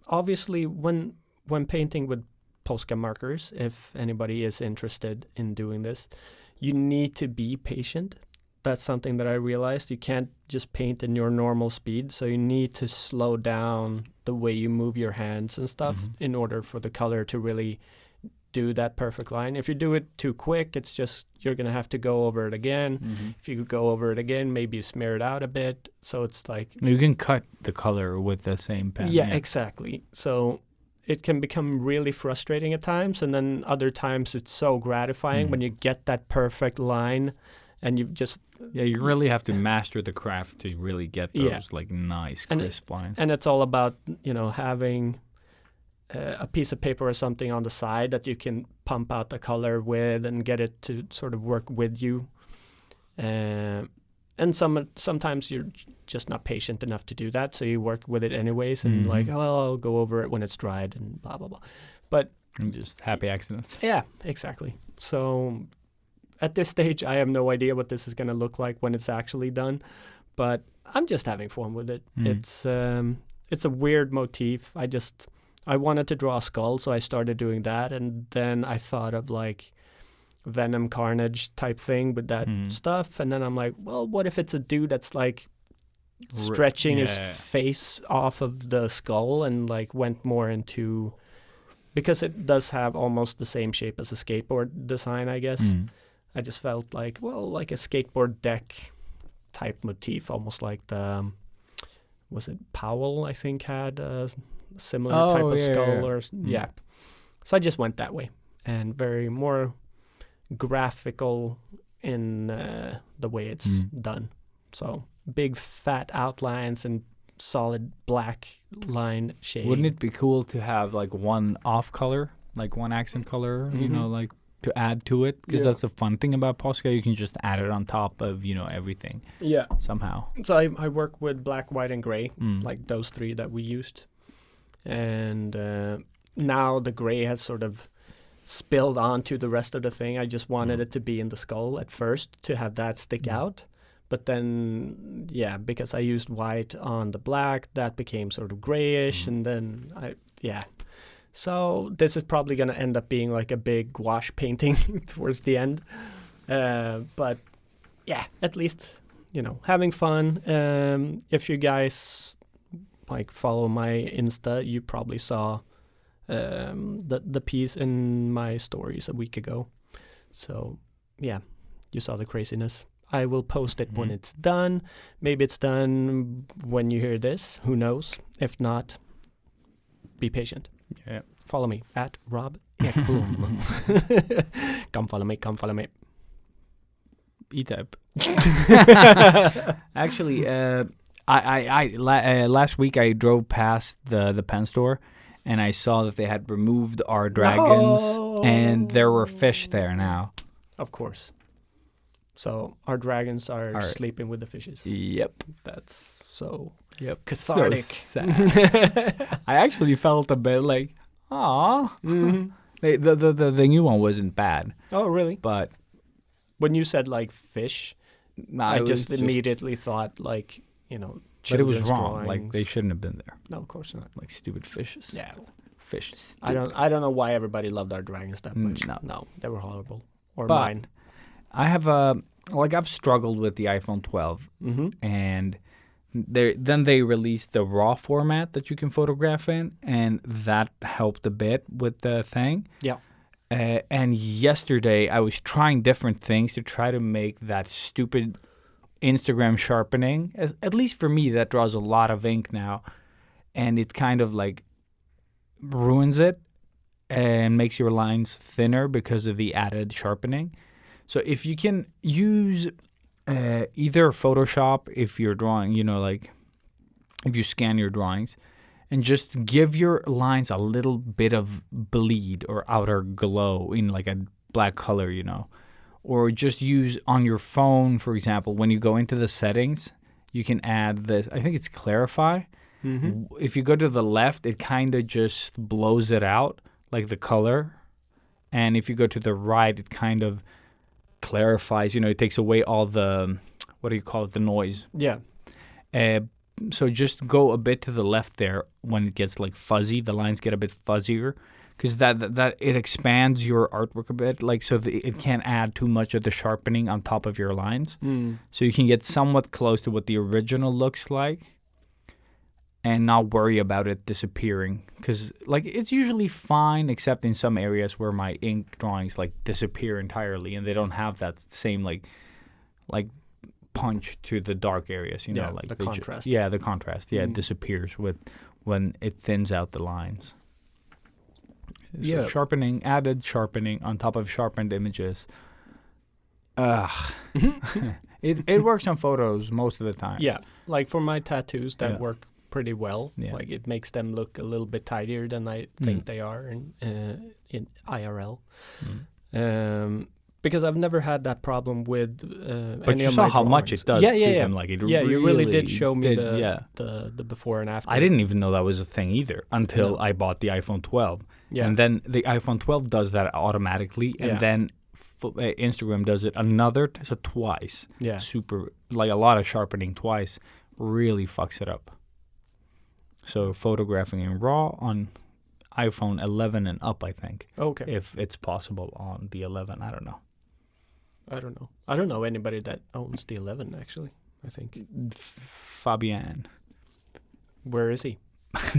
Obviously when painting with Posca markers, if anybody is interested in doing this, you need to be patient. That's something that I realized. You can't just paint in your normal speed, so you need to slow down the way you move your hands and stuff in order for the color to really do that perfect line. If you do it too quick, it's just you're gonna have to go over it again. If you go over it again, maybe you smear it out a bit. So it's like You can cut the color with the same pen. yeah, exactly. So it can become really frustrating at times, and then other times it's so gratifying when you get that perfect line, and you just you really have to master the craft to really get those Yeah. like nice And crisp lines. and it's all about having a piece of paper or something on the side that you can pump out the color with and get it to sort of work with you. And sometimes you're just not patient enough to do that, so you work with it anyways, and like, oh, I'll go over it when it's dried and blah blah blah. But And just happy accidents. yeah, exactly. So at this stage, I have no idea what this is going to look like when it's actually done, but I'm just having fun with it. It's a weird motif. I wanted to draw a skull, so I started doing that, and then I thought of like Venom Carnage type thing with that stuff, and then I'm like, well, what if it's a dude that's like stretching his face off of the skull and like went more into, because it does have almost the same shape as a skateboard design, I guess. I just felt like, well, like a skateboard deck type motif, almost like the was it Powell, I think, had a similar type of skull yeah. So I just went that way, and very more graphical in the way it's done. So big fat outlines and solid black line shading. Wouldn't it be cool to have like one off color, like one accent color, you know, like to add to it? Because that's the fun thing about Posca. You can just add it on top of, everything. Yeah. Somehow. So I work with black, white, and gray, like those three that we used. And now the gray has sort of spilled onto the rest of the thing. I just wanted it to be in the skull at first to have that stick out. But then, because I used white on the black, that became sort of grayish. And then, So this is probably going to end up being like a big gouache painting towards the end. But yeah, at least, having fun. If you guys like follow my Insta, you probably saw the piece in my stories a week ago. So yeah, you saw the craziness. I will post it when it's done. Maybe it's done when you hear this. Who knows? If not, be patient. Yeah. Follow me at Rob Ekblom. Come follow me. Come follow me. E-type. Actually, last week I drove past the pen store, and I saw that they had removed our dragons, and there were fish there now. Of course. So our dragons are sleeping with the fishes. Yep. That's so cathartic. So sad. I actually felt a bit like, aw. Mm-hmm. The new one wasn't bad. Oh, really? But when you said like fish, I just immediately thought like, but it was wrong. Drawings. Like they shouldn't have been there. No, of course not. Like stupid fishes. Yeah. Fishes. I don't know why everybody loved our dragons that much. No, they were horrible. Or mine. I have I've struggled with the iPhone 12, and then they released the RAW format that you can photograph in, and that helped a bit with the thing. Yeah. And yesterday I was trying different things to try to make that stupid Instagram sharpening. At least for me, that draws a lot of ink now, and it kind of like ruins it and makes your lines thinner because of the added sharpening. So if you can use either Photoshop if you're drawing, like if you scan your drawings, and just give your lines a little bit of bleed or outer glow in like a black color, or just use on your phone, for example, when you go into the settings, you can add this. I think it's clarify. Mm-hmm. If you go to the left, it kind of just blows it out, like the color. And if you go to the right, it kind of clarifies, it takes away all the, the noise. Yeah. So just go a bit to the left there when it gets like fuzzy, the lines get a bit fuzzier, because that it expands your artwork a bit, like so it can't add too much of the sharpening on top of your lines. So you can get somewhat close to what the original looks like and not worry about it disappearing, because like it's usually fine except in some areas where my ink drawings like disappear entirely and they don't have that same like punch to the dark areas, like the contrast. The contrast. Yeah, it disappears when it thins out the lines. So added sharpening on top of sharpened images. It works on photos most of the time. Yeah, like for my tattoos that work pretty well. Yeah. Like it makes them look a little bit tidier than I think they are in IRL. Because I've never had that problem with but any you of saw my how much drawings. it does to them. Like you really did show me the before and after. I didn't even know that was a thing either until I bought the iPhone 12. Yeah. And then the iPhone 12 does that automatically, and then Instagram does it twice. Yeah. Super, like a lot of sharpening twice really fucks it up. So photographing in RAW on iPhone 11 and up, I think. Okay. If it's possible on the 11, I don't know. I don't know anybody that owns the 11, actually, I think. Fabian. Where is he?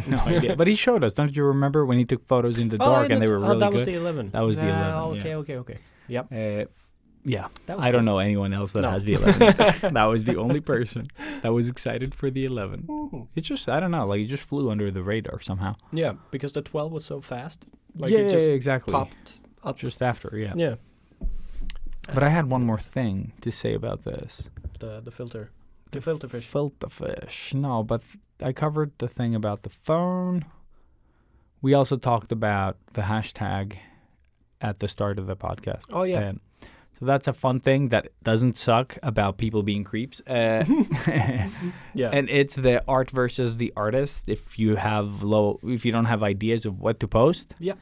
No idea. But he showed us. Don't you remember when he took photos in the dark and they were really good? That was the 11. That was the 11. Okay. Yep. Yeah. I don't know anyone else that has the 11. That was the only person that was excited for the 11. Mm-hmm. It's just, I don't know, like it just flew under the radar somehow. Yeah, because the 12 was so fast. Like it just exactly. Popped up. Just after, yeah. Yeah. But I had one more thing to say about this. The filter. The filter fish. Filter fish. No, but I covered the thing about the phone. We also talked about the hashtag at the start of the podcast. Oh, yeah. And so that's a fun thing that doesn't suck about people being creeps. Yeah. And it's the art versus the artist. If you don't have ideas of what to post. Yeah.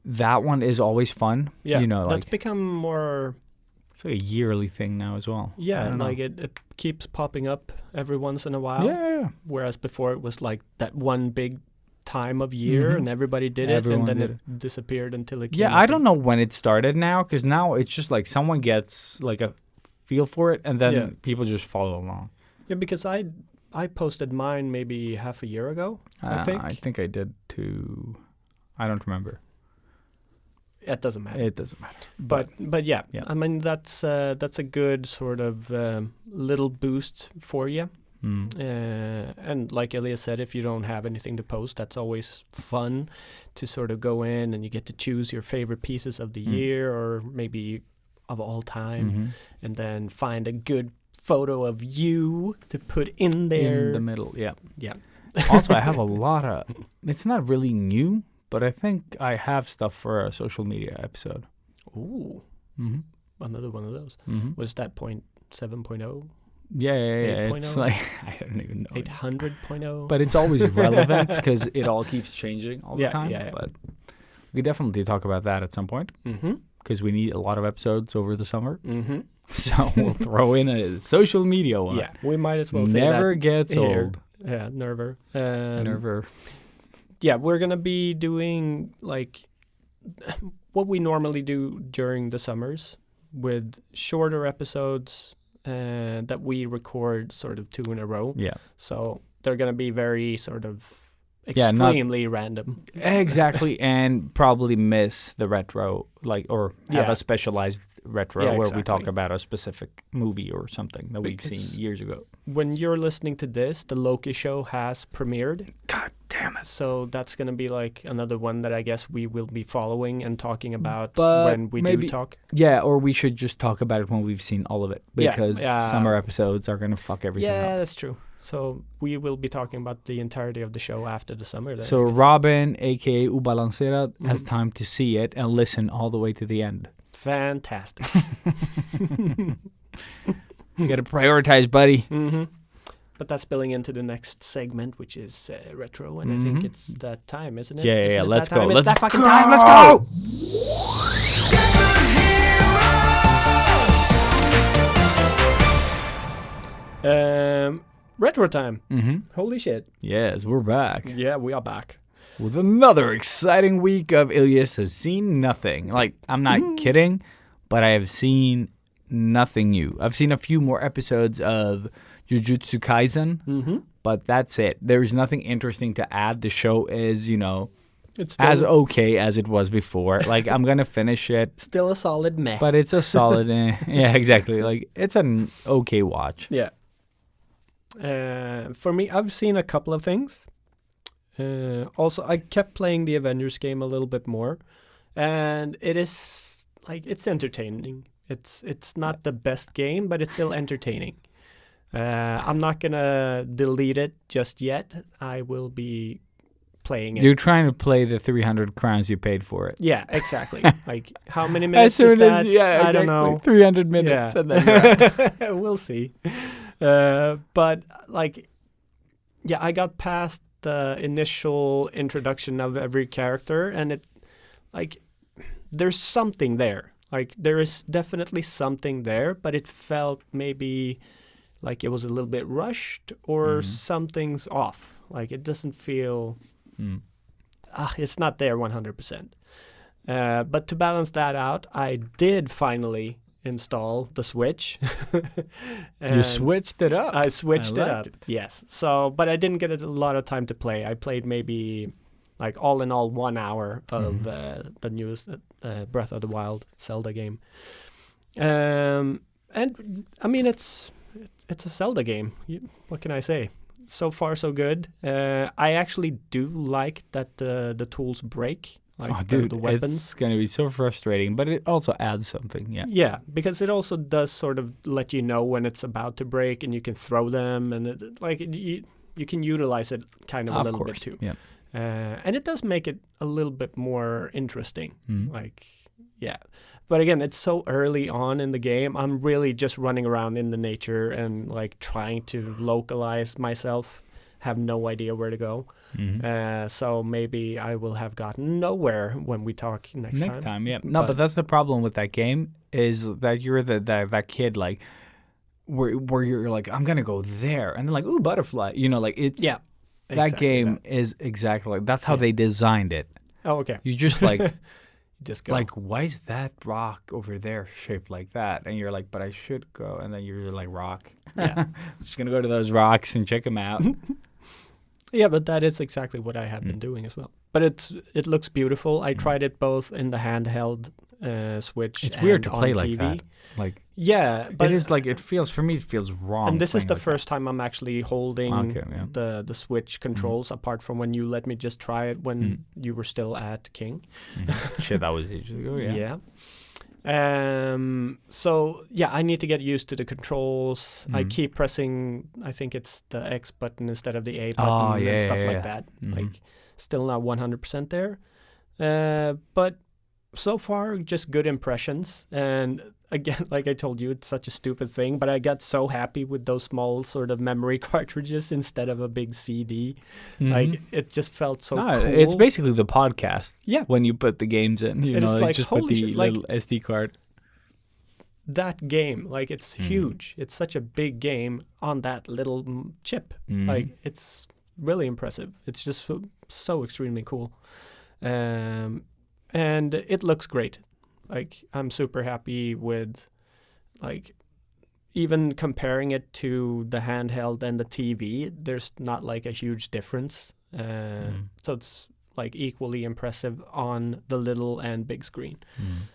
That one is always fun. Yeah. That's like, become more... It's like a yearly thing now as well. Yeah, like it keeps popping up every once in a while. Yeah. Whereas before it was like that one big time of year and everybody did it and then it disappeared until it came. Yeah, I don't know when it started now, because now it's just like someone gets like a feel for it and then people just follow along. Yeah, because I posted mine maybe half a year ago, I think. I think I did too. I don't remember. It doesn't matter. It doesn't matter. But yeah, Yeah. I mean that's a good sort of little boost for you. And like Ilias said, if you don't have anything to post, that's always fun to sort of go in and you get to choose your favorite pieces of the year or maybe of all time, and then find a good photo of you to put in there in the middle. Yeah. Yeah. Also, I have a lot of. It's not really new, but I think I have stuff for a social media episode. Ooh, another one of those. Was that 7.0? Yeah. 8.0? It's like I don't even know. 800.0? But it's always relevant because it all keeps changing all the time. Yeah. But we definitely talk about that at some point because we need a lot of episodes over the summer. So we'll throw in a social media one. Yeah, we might as well say Never that gets here. old. Yeah, never. Never. Yeah, we're gonna be doing like what we normally do during the summers with shorter episodes that we record sort of 2 in a row. Yeah. So they're gonna be very sort of Yeah, extremely random. Exactly, and probably miss the retro, or have a specialized retro where we talk exactly. about a specific movie or something that we've Because seen years ago. When you're listening to this, the Loki show has premiered. God damn it. So that's going to be like another one that I guess we will be following and talking about But when we maybe- do talk. Yeah, or we should just talk about it when we've seen all of it because summer episodes are going to fuck everything Yeah, up. that's true. So we will be talking about the entirety of the show after the summer. Then, So I guess. Robin, a.k.a. Ubalancerad, has time to see it and listen all the way to the end. Fantastic. You got to prioritize, buddy. But that's spilling into the next segment, which is retro, and I think it's that time, isn't it? Yeah, Isn't it let's that go. time? It's Let's that fucking go. time. Let's go. Retro time. Holy shit. Yes, we're back Yeah, we are back. with another exciting week of Ilias has seen nothing. Like, I'm not kidding, but I have seen nothing new. I've seen a few more episodes of Jujutsu Kaisen, but that's it. There's nothing interesting to add. The show is, It's as still, okay as it was before. Like, I'm going to finish it, still a solid meh. but it's a solid, yeah, exactly. Like, it's an okay watch. Yeah. For me, I've seen a couple of things. Also, I kept playing the Avengers game a little bit more, and it is it's entertaining. It's not the best game, but it's still entertaining. I'm not gonna delete it just yet. I will be playing it. You're trying to play the 300 crowns you paid for it. Yeah, exactly. Like how many As minutes is soon as, that? I don't exactly. know. 300 minutes. And then you're out. We'll see. But I got past the initial introduction of every character, and there's something there. Like there is definitely something there, but it felt maybe like it was a little bit rushed or something's off. Like it doesn't feel. It's not there 100%. But to balance that out, I did finally install the Switch. You switched it up. I switched it liked up. Yes. So, but I didn't get a lot of time to play. I played maybe all in all 1 hour of the newest Breath of the Wild Zelda game. And I mean, it's a Zelda game. What can I say? So far, so good. I actually do like that the tools break. The weapons. It's going to be so frustrating, but it also adds something, yeah. Yeah, because it also does sort of let you know when it's about to break, and you can throw them, and you can utilize it kind of a little bit too. Yeah. And it does make it a little bit more interesting. But again, it's so early on in the game. I'm really just running around in the nature and trying to localize myself. Have no idea where to go. So maybe I will have gotten nowhere when we talk next time. Next time, yeah. No, but that's the problem with that game is that you're that kid where you're like, I'm gonna go there, and then ooh, butterfly. It's Yeah. that Exactly game that. is exactly that's how they designed it. Oh, okay. You just Just go. why is that rock over there shaped like that? And you're like, but I should go, and then you're like, rock. Yeah. I'm just gonna go to those rocks and check them out. Yeah, but that is exactly what I have been doing as well. but it looks beautiful. I tried it both in the handheld Switch. It's and weird to on play TV. like that. Like Yeah, but it is like it feels for me. It feels wrong. and this is playing the like first time I'm actually holding Okay, yeah. the Switch controls. Apart from when you let me just try it when you were still at King. that. Shit, that was ages ago. Yeah. So yeah, I need to get used to the controls. I keep pressing. I think it's the X button instead of the A button and stuff like that. Like still not 100% there, but so far just good impressions. And again, like I told you, it's such a stupid thing, but I got so happy with those small sort of memory cartridges instead of a big CD. Like it just felt so cool. It's basically the podcast. Yeah. When you put the games in, you It is know, like, just put holy the shit, like- little SD card. That game, like it's huge. It's such a big game on that little chip. Like it's really impressive. It's just so extremely cool. And it looks great. Like I'm super happy with, like, even comparing it to the handheld and the TV, there's not like a huge difference. So it's like equally impressive on the little and big screen.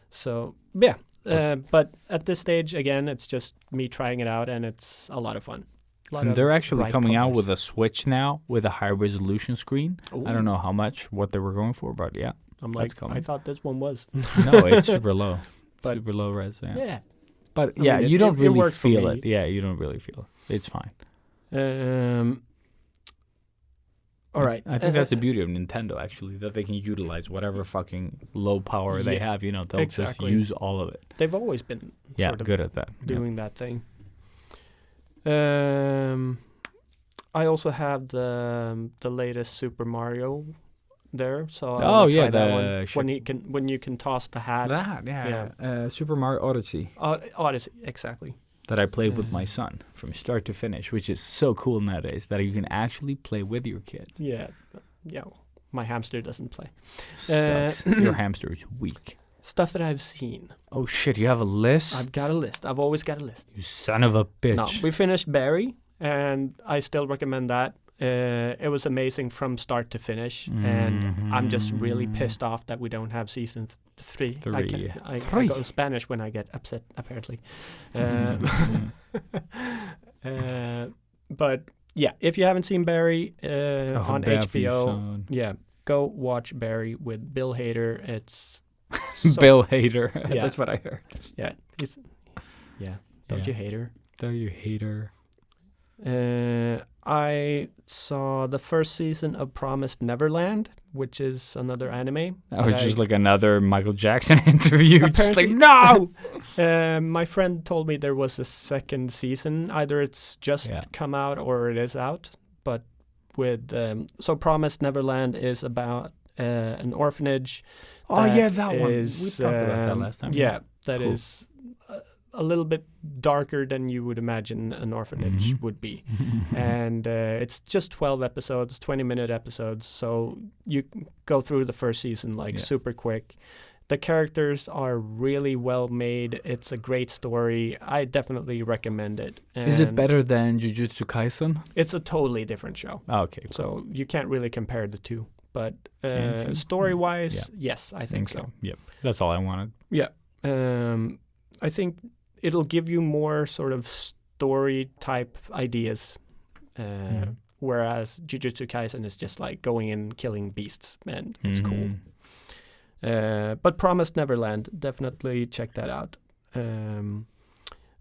So yeah, but at this stage, again, it's just me trying it out, and it's a lot of fun. And they're actually bright coming out colors. with a Switch now with a high resolution screen. I don't know how much, what they were going for, but yeah. I'm that's like, coming. I thought this one was. No, it's super low. But- Super low res. Yeah. Yeah. But I yeah, mean, you don't it really works for feel me. it. Yeah, you don't really feel it. It's fine. All right. I think that's the beauty of Nintendo, actually, that they can utilize whatever fucking low power they have. You know, they'll exactly. just use all of it. They've always been Yeah, sort of good at that. doing that thing. I also have the latest Super Mario there, so I wanna try that one. When you can toss the hat. That, yeah. Super Mario Odyssey Odyssey, exactly. that I played with my son from start to finish, which is so cool nowadays that you can actually play with your kids. Yeah. My hamster doesn't play. Sucks. Your hamster is weak. Stuff that I've seen. Oh shit, you have a list? I've got a list. I've always got a list. You son of a bitch. No, we finished Barry, and I still recommend that. It was amazing from start to finish, and I'm just really pissed off that we don't have season 3. I go Spanish when I get upset, apparently. But yeah, if you haven't seen Barry on HBO, yeah, go watch Barry with Bill Hader. It's so, Bill Hader. Yeah. That's what I heard. Yeah, don't you hate her? Don't you hate her? I saw the first season of Promised Neverland, which is another anime. That was just like another Michael Jackson interview. Just like, Apparently- no! My friend told me there was a second season. Either it's just come out or it is out. But with so Promised Neverland is about an orphanage. Oh, yeah, that one. We is, talked about that last time. Yeah, that Cool. is a little bit darker than you would imagine an orphanage would be. And it's just 12 episodes, 20-minute episodes. So you go through the first season super quick. The characters are really well made. It's a great story. I definitely recommend it. Is it And better than Jujutsu Kaisen? It's a totally different show. Oh, okay. Cool. So you can't really compare the two. But Genshin? story-wise, yes, I think so. Yep. That's all I wanted. Yeah. I think it'll give you more sort of story-type ideas. Whereas Jujutsu Kaisen is just like going and killing beasts, and it's cool. But Promised Neverland, definitely check that out.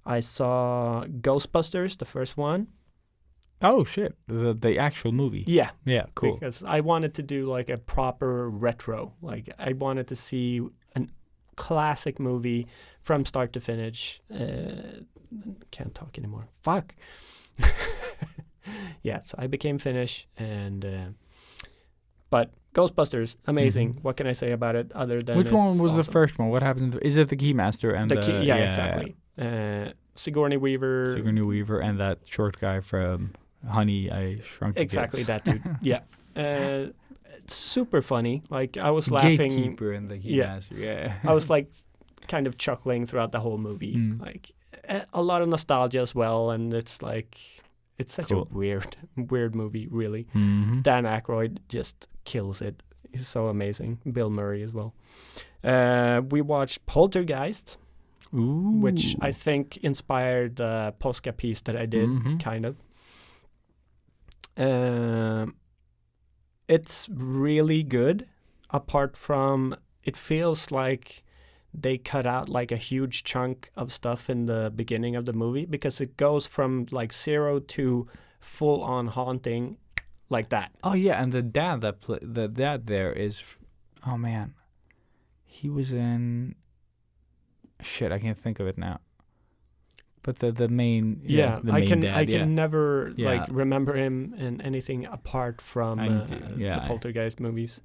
I saw Ghostbusters, the first one. Oh, shit. The actual movie. Yeah. Yeah, cool. Because I wanted to do like a proper retro. Like I wanted to see a classic movie from start to finish. Can't talk anymore. Fuck. Yeah, so I became Finnish, and but Ghostbusters, amazing. What can I say about it other than Which one it's was the awesome? first one? What happens? Is it the Keymaster and The key, yeah, exactly. Sigourney Weaver. Sigourney Weaver and that short guy from Honey, I Shrunk the Exactly, Kids. that dude. Yeah. It's super funny. Like I was laughing. Gatekeeper and the Keymaster. Yeah. I was like kind of chuckling throughout the whole movie. Like a lot of nostalgia as well, and it's like it's such Cool. a weird movie, really. Mhm. Dan Aykroyd just kills it. He's so amazing. Bill Murray as well. We watched Poltergeist, Ooh. which I think inspired the Posca piece that I did, kind of. It's really good, apart from it feels like they cut out like a huge chunk of stuff in the beginning of the movie, because it goes from like 0 to full-on haunting like that. Oh yeah, and the dad the dad there is, oh man, he was in. Shit, I can't think of it now. But the main the main dad, I can never Yeah. like remember him in anything apart from the I- Poltergeist movies.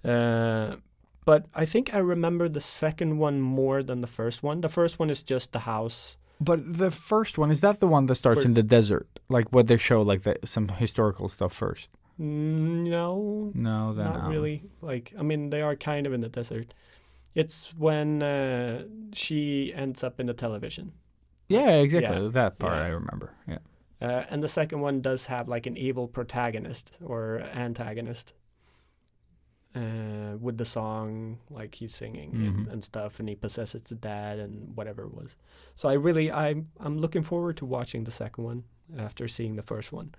But I think I remember the second one more than the first one. The first one is just the house. But the first one, is that the one that starts in the desert? Like what they show, like some historical stuff first? No, No, then not really. Like, I mean, they are kind of in the desert. It's when she ends up in the television. Yeah, exactly. Yeah. That part Yeah. I remember. Yeah. And the second one does have like an evil protagonist or antagonist. With the song, like he's singing and stuff, and he possesses the dad and whatever it was. So I'm looking forward to watching the second one after seeing the first one.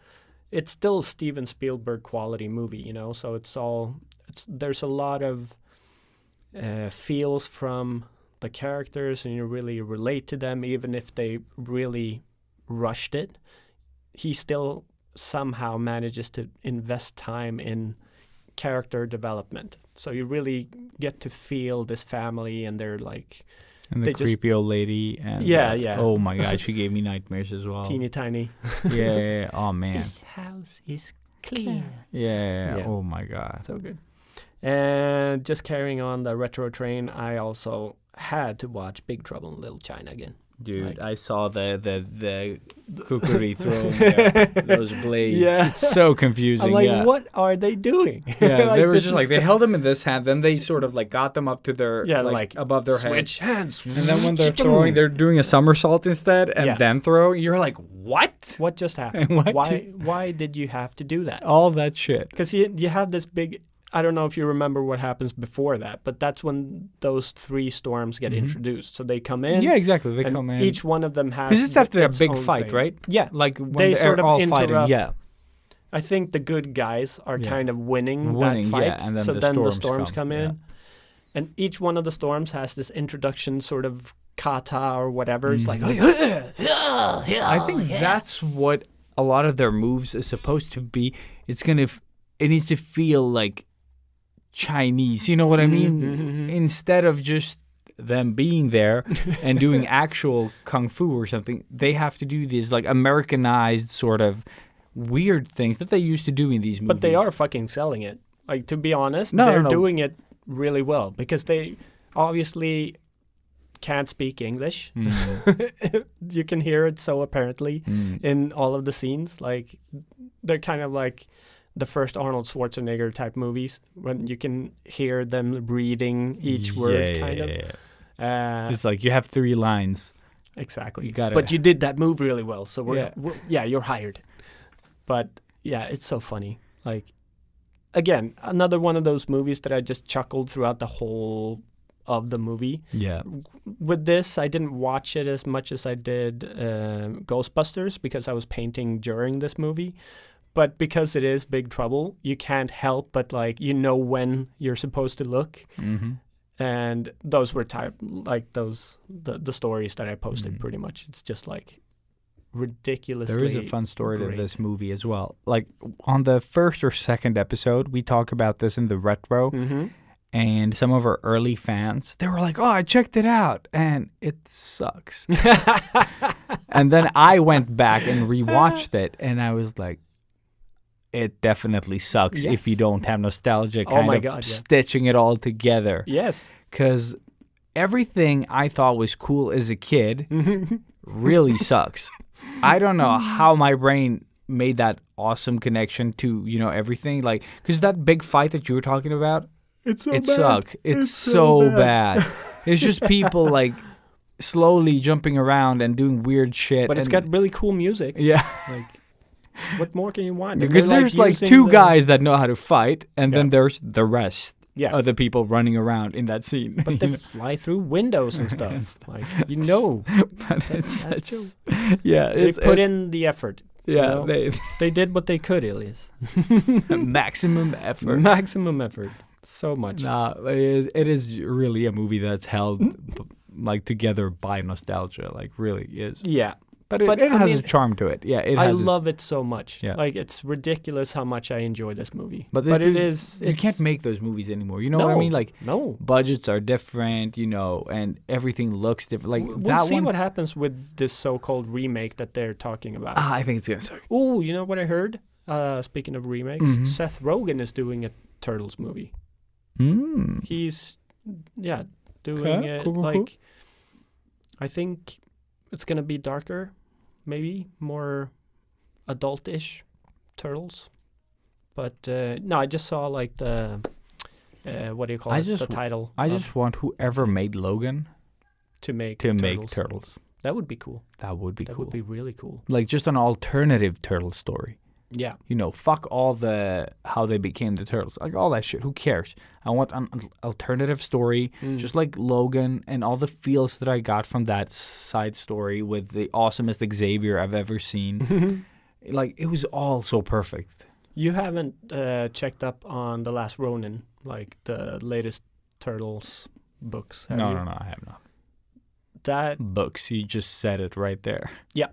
It's still Steven Spielberg quality movie, you know. So there's a lot of feels from the characters, and you really relate to them, even if they really rushed it. He still somehow manages to invest time in character development, so you really get to feel this family, and they're like, And the they just- creepy old lady. And Yeah. Oh my god, she gave me nightmares as well. teeny tiny. Yeah. Oh man. This house is clear. Yeah. Yeah. Oh my god. So good. And just carrying on the retro train, I also had to watch Big Trouble in Little China again. Dude, Like- I saw the kukuri throwing those blades. Yeah. It's so confusing. I'm like, yeah. what are they doing? Yeah, Like, they were this just is like, they held them in this hand, then they sort of like got them up to their, like above their switch head. hands. And then when they're throwing, they're doing a somersault instead and Yeah. then throw. You're like, what? What just happened? What Why did you have to do that? All that shit. Because you have this big. I don't know if you remember what happens before that, but that's when those three storms get introduced. So they come in. Yeah, exactly. They and come in. Each one of them has. Because it's after a its big own fight, thing. right? Yeah. Like when They they're sort of all fighting. interrupt. Yeah. I think the good guys are Yeah. kind of winning Winning, that fight. yeah, and then so the then the storms storms come in. yeah. And each one of the storms has this introduction sort of kata or whatever. It's like, I think that's what a lot of their moves is supposed to be. It's gonna. It needs to feel like Chinese. You know what I mean? Instead of just them being there and doing actual kung fu or something, they have to do these like Americanized sort of weird things that they used to do in these movies. But they are fucking selling it. Like, to be honest, No, they're no. doing it really well because they obviously can't speak English. You can hear it so apparently in all of the scenes. Like, they're kind of like the first Arnold Schwarzenegger type movies when you can hear them reading each word, kind of. It's like you have 3 lines. Exactly. You gotta- But you did that move really well, so Yeah. you're hired. But yeah, it's so funny. Like, again, another one of those movies that I just chuckled throughout the whole of the movie. Yeah. With this, I didn't watch it as much as I did Ghostbusters because I was painting during this movie. But because it is Big Trouble, you can't help but like, you know when you're supposed to look. Mm-hmm. And those were the stories that I posted pretty much. It's just like ridiculously. There is a fun story to great. this movie as well. Like on the first or second episode, we talk about this in the retro, and some of our early fans, they were like, "Oh, I checked it out, and it sucks." And then I went back and rewatched it, and I was like, "It definitely sucks if you Yes. don't have nostalgia Oh kind my of God, yeah. stitching it all together." Yes. Because everything I thought was cool as a kid really sucks. I don't know how my brain made that awesome connection to, everything. Like, because that big fight that you were talking about, It's so it sucked. It's so bad. It's just people like slowly jumping around and doing weird shit. But it's and- got really cool music. Yeah. Like, What more can you want? And Because they're, there's like using two the- guys that know how to fight, and Yeah. then there's the rest Yeah. of the people running around in that scene. But you they know? fly through windows and stuff. Like, you know. But it's That's such, yeah, They it's, put it's- in the effort. you yeah, know? They did what they could, Ilias. maximum effort. Maximum effort. So much. Nah, it is really a movie that's held like together by nostalgia, like really is. Yeah. But it I has mean, a charm to it. Yeah, it I has. love it so much. Yeah. Like, it's ridiculous how much I enjoy this movie. but it you, is. You it's- can't make those movies anymore. You know what I No, mean? Like No. budgets are different, you know, and everything looks different. Like We'll that see one. what happens with this so-called remake that they're talking about. I think it's gonna suck. Oh, you know what I heard? Speaking of remakes, Mhm. Seth Rogen is doing a Turtles movie. Mm. He's, doing Okay, it cool. like, I think it's gonna be darker, maybe more adult-ish Turtles. But no, I just saw like the what do you call I it? just- The title. I of just want whoever made Logan to make to make Turtles. Turtles. That would be cool. That would be That cool. would be really cool. Like just an alternative turtle story. Yeah. You know, fuck all the how they became the turtles. Like all that shit. Who cares? I want an alternative story, Mm. just like Logan and all the feels that I got from that side story with the awesomest Xavier I've ever seen. Like it was all so perfect. You haven't checked up on The Last Ronin, like the latest Turtles books, have you? No, I have not. That Books, you just said it right there. yeah.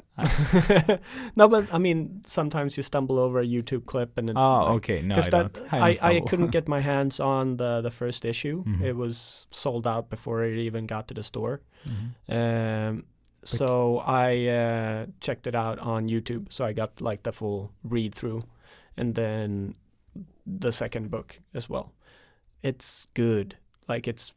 No, but I mean, sometimes you stumble over a YouTube clip and it, Oh, like, okay. No, I 'cause don't. that don't I stumble. couldn't get my hands on the first issue. Mhm. It was sold out before it even got to the store. Mhm. So I checked it out on YouTube. So I got like the full read through, and then the second book as well. It's good. Like it's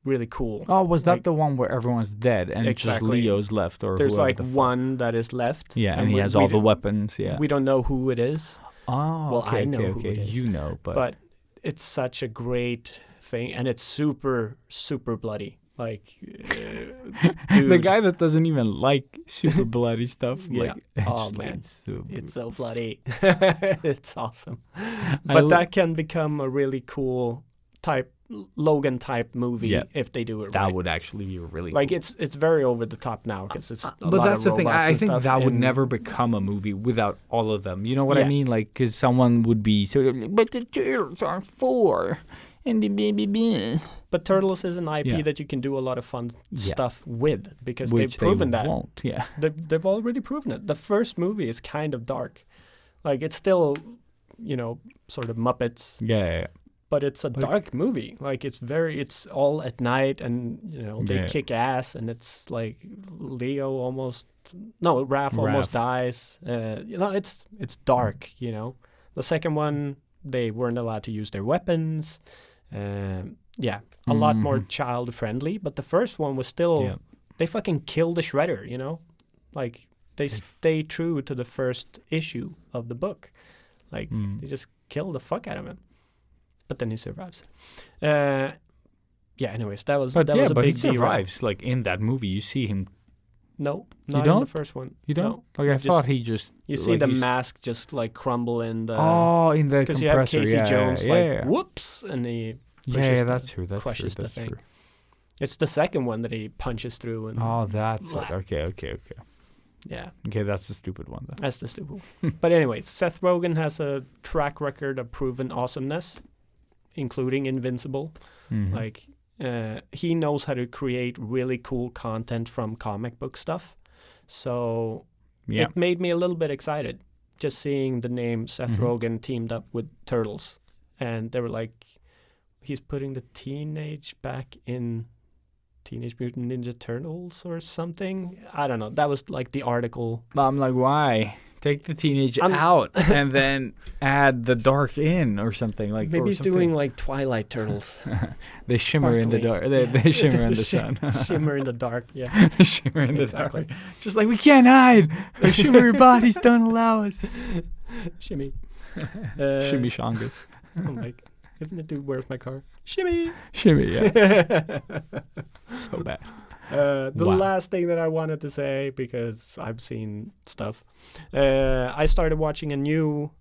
really cool. Oh, was that like- the one where everyone's dead and just Exactly. Leo's left, or There's whoever like the fuck? one that is left. Yeah, and he we- has we all the don't- weapons. Yeah. We don't know who it is, Oh, well, okay, I know okay, who okay. it is, You know, but it's such a great thing, and it's super, super bloody. Like, the dude, guy that doesn't even like super bloody stuff. Yeah. Like, it's Oh, just like, man. so it's so bloody. It's awesome. I But lo- that can become a really cool Logan type movie Yeah. if they do it that right. would actually be really Like cool. it's very over the top now because it's. A But lot that's of the thing. robots I and think stuff that would in- never become a movie without all of them. You know what I Yeah. mean? Like, because someone would be sort of like, but the turtles are 4. And the baby. But Turtles is an IP Yeah. that you can do a lot of fun Yeah. stuff with because Which they've proven that. won't. Yeah. They've already proven it. The first movie is kind of dark. Like, it's still, sort of Muppets, Yeah. but it's a Like- dark movie. Like, it's all at night and, they Yeah. kick ass and it's like Raph almost Raph. dies. It's dark, The second one, they weren't allowed to use their weapons. A lot more Mhm. child friendly, but the first one was still Yeah. they fucking kill the Shredder, Like they stay true to the first issue of the book. Like Mm. they just kill the fuck out of him. But then he survives. Anyways, that was But that yeah, was a but he big derail. survives. Like in that movie, you see him. No, not in the don't? first one. You don't? No. Like You I just- thought he just. You see like, the you s- mask just like crumble in the Oh, in the because you have compressor. Casey yeah, Jones yeah, like yeah. whoops and he Yeah, pushes yeah, the- that's true. That's true. crushes the That's thing. true. It's the second one that he punches through and Oh, that's it. Blah. Okay. yeah. Okay, that's the stupid one then. That's the stupid one. But anyways, Seth Rogen has a track record of proven awesomeness, including Invincible. Mhm. Like, he knows how to create really cool content from comic book stuff. So yeah. it made me a little bit excited just seeing the name Seth Mhm. Rogen teamed up with Turtles. And they were like, he's putting the teenage back in Teenage Mutant Ninja Turtles or something. I don't know. That was like the article. But I'm like, why? Take the teenage I'm- out and then add the dark in or something like. Maybe or he's something. doing like Twilight Turtles. They shimmer in the dark. They shimmer in the sun. Shimmer in the dark, yeah. Shimmer in the Exactly. dark. Just like we can't hide. Our shimmery bodies don't allow us. Shimmy. Shimmy shongas. I'm like, isn't it dude, where's my car? Shimmy. Shimmy, yeah. So bad. The Wow. last thing that I wanted to say, because I've seen stuff, I started watching a new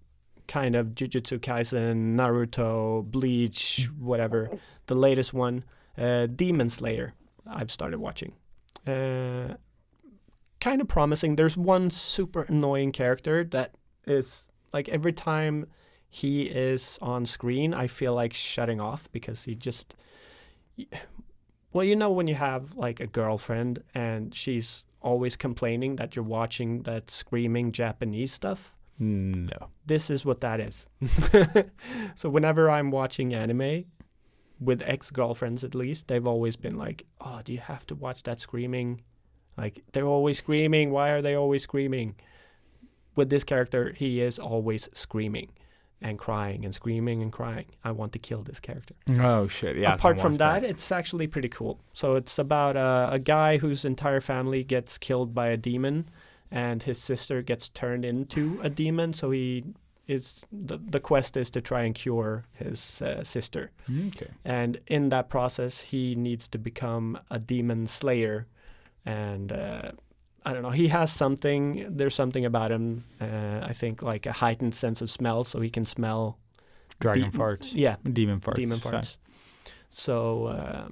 kind of Jujutsu Kaisen, Naruto, Bleach, whatever, the latest one, Demon Slayer. I've started watching. Kind of promising. There's one super annoying character that is like every time he is on screen, I feel like shutting off because he just. Well, you know when you have like a girlfriend and she's always complaining that you're watching that screaming Japanese stuff? No. This is what that is. So whenever I'm watching anime, with ex-girlfriends at least, they've always been like, oh, do you have to watch that screaming? Like, they're always screaming. Why are they always screaming? With this character, he is always screaming and crying and screaming and crying. I want to kill this character. Oh, shit. Yeah. Apart from that, it's actually pretty cool. So it's about a guy whose entire family gets killed by a demon, and his sister gets turned into a demon. So he is the quest is to try and cure his sister. Okay. And in that process, he needs to become a demon slayer. And I don't know, he has something, there's something about him, I think like a heightened sense of smell, so he can smell Dragon farts. Yeah. Demon farts. Demon Sorry. farts. So,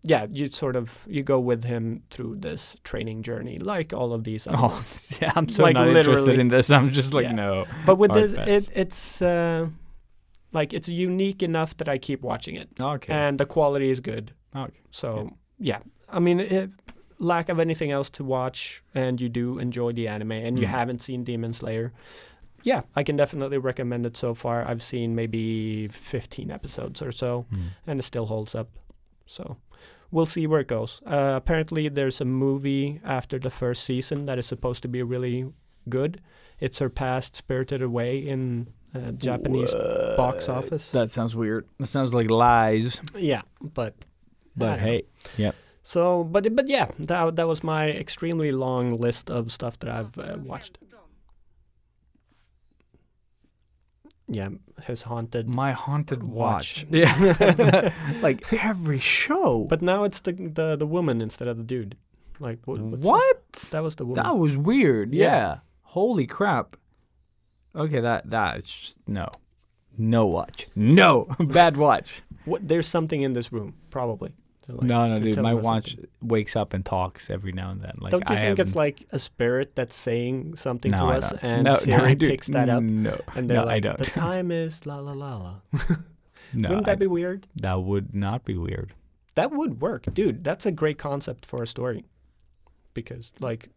yeah, you go with him through this training journey, like all of these other Oh, ones. yeah, I'm so Like, not interested literally. in this. I'm just like, Yeah. no. But with Hard this, pass. it's like it's unique enough that I keep watching it, Okay. and the quality is good. Okay. So yeah, I mean, if lack of anything else to watch, and you do enjoy the anime, and you haven't seen Demon Slayer, yeah, I can definitely recommend it so far. I've seen maybe 15 episodes or so, and it still holds up. So we'll see where it goes. Apparently, there's a movie after the first season that is supposed to be really good. It surpassed Spirited Away in Japanese box office. That sounds weird. That sounds like lies. Yeah, but I don't know. hey, yep. So, but yeah, that was my extremely long list of stuff that I've watched. Yeah, his haunted. My haunted watch. Watch. Yeah. Like every show. But now it's the woman instead of the dude. Like what's what? That was the woman. That was weird. Yeah. Yeah. Holy crap. Okay, that is just no watch. No bad watch. What? There's something in this room, probably. They're like, No, they're dude. telling My us watch something. wakes up and talks every now and then. Like, Don't you I think it's haven't- like a spirit that's saying something No, to I us, don't. and No, Siri dude, picks that up, No, and they're no, like, I don't. the time is la la la la. No, Wouldn't that be weird? That would not be weird. That would work, dude. That's a great concept for a story, because like,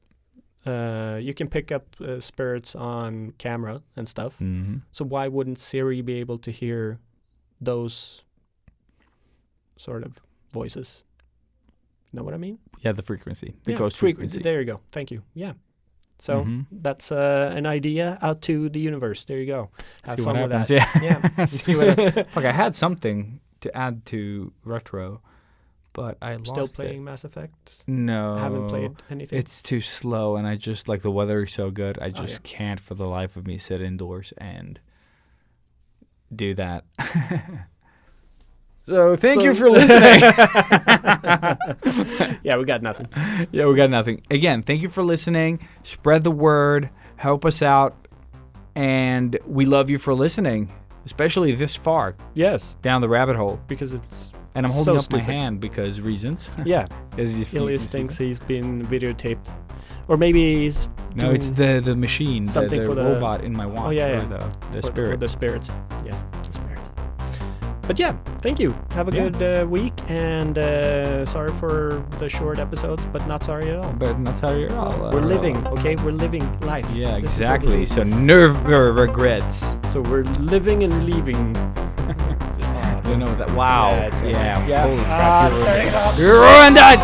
you can pick up spirits on camera and stuff. Mm-hmm. So why wouldn't Siri be able to hear those sort of voices? Know what I mean? Yeah, the frequency, the Yeah, ghost frequency. There you go. Thank you. Yeah. So Mhm. that's an idea out to the universe. There you go. Have See fun what with happens. that. Yeah. Yeah. See what Fuck, I had something to add to retro, but I lost Still playing it. Mass Effect? No, Haven't played anything? It's too slow, and I just like the weather is so good. I Oh, just yeah. can't, for the life of me, sit indoors and do that. So thank you for listening. Yeah, we got nothing. Yeah, we got nothing. Again, thank you for listening. Spread the word. Help us out. And we love you for listening, especially this far Yes, down the rabbit hole. because it's And I'm holding So up stupid. my hand because reasons. yeah. As if you Ilias can see thinks that. he's been videotaped, or maybe he's No, doing it's the machine, something the for the- robot in my watch, yeah, or yeah. the or spirit. the spirits. Yes, the spirit. But yeah, thank you. Have a Yeah. good week, and sorry for the short episodes, but not sorry at all. But that's how you're all. We're living, okay? We're living life. Yeah, This is what we're exactly. doing. So never regrets. So we're living and leaving. You know that. Wow. Yeah, it's okay. Yeah. Yeah. Holy crap. Turning it off. You ruined it.